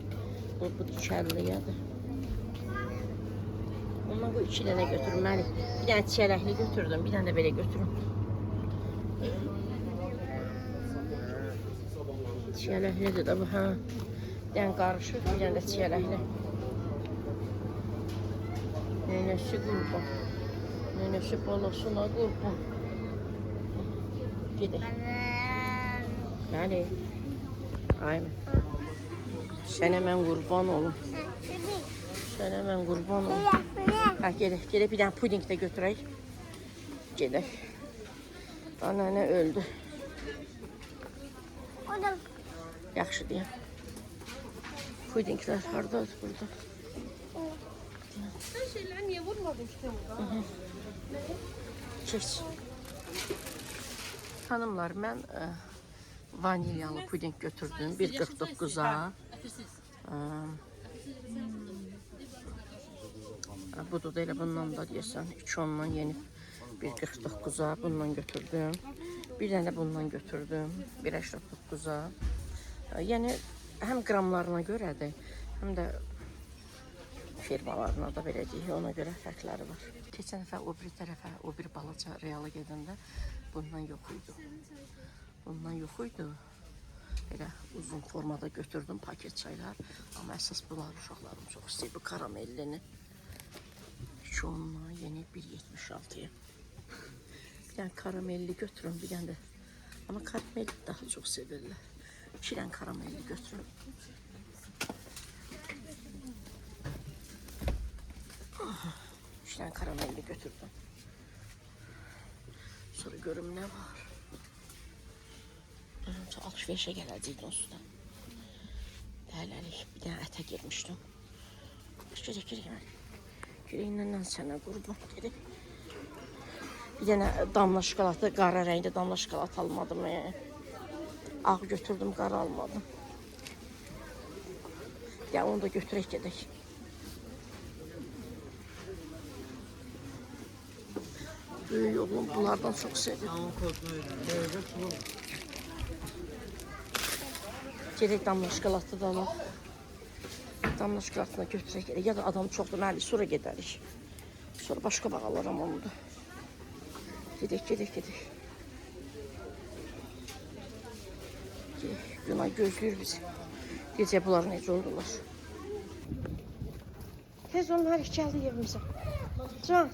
Bu dikəlliyadır. Ondan bu 2 dənə götürüm Məlik. Bir dənə çiyələkli götürdüm. Bir dənə də belə götürüm. Çiyələklidir də bu, hə. Bir dənə qarışıq, bir dənə də çiyələkli. Nənəsi qurban. Nənəsi balasına qurban. Gedək. Bəli. Aynen. Sənə mən qurban olum. Sənə mən qurban olum. Hə, gedək. Gedək, bir dənə puding də götürək. Gedək. Nənə öldü. Yaxşı deyəm. Pudinglər hardadır burada? Sen şeyler niye vurmadın işte burada? Keç. Hanımlar, mən vanilyalı puding götürdüm. 1.49'a. Budur da elə bundan da deyəsən. 2.10'dan yenib 1.49'a bundan götürdüm. Bir dənə də bundan götürdüm. 1.89'a. Yəni həm qramlarına görədir, həm də firmalarına da belə deyək, ona görə fərqləri var. Keçən dəfə o biri tərəfə, o bir balaca Reala gedəndə bundan yox idi. Bundan yox idi. Elə uzun formada götürdüm paket çaylar. Amma əsas bunlar uşaqlarım çox istəyir. Bu karamellini. 2.10'dan yeni 1.76'ya. Bir dənə karamelli götürün, bir dənə də. Amma karamelli daha çox sevirlər. 2 dənə karamelli götürün. İşte karamelli götürdüm. Sonra görüm ne var. Alışverişe gələcəkdim usta. Dəhləlik bir dənə ətə girmişdim. Gedək. Girəyindən sənə qurban gedək. Bir dənə damla şokolatı, qara rəngdə damla şokolat almadım. Ağ götürdüm, qara almadım. Ya onu da götürək gedək. Böyük oğlum bunlardan çok sevdim. Gedək damla şokoladlı da alaq. Damla şokoladını götürək. Ya da adam çoxdur, məli, sonra gedərik. Sonra başqa bağa alaram onu da. Gedək. Günay gözləyir bizi. Gecə bunlar necə oldular. Tez onun hər iki gəldi evimizə. Can.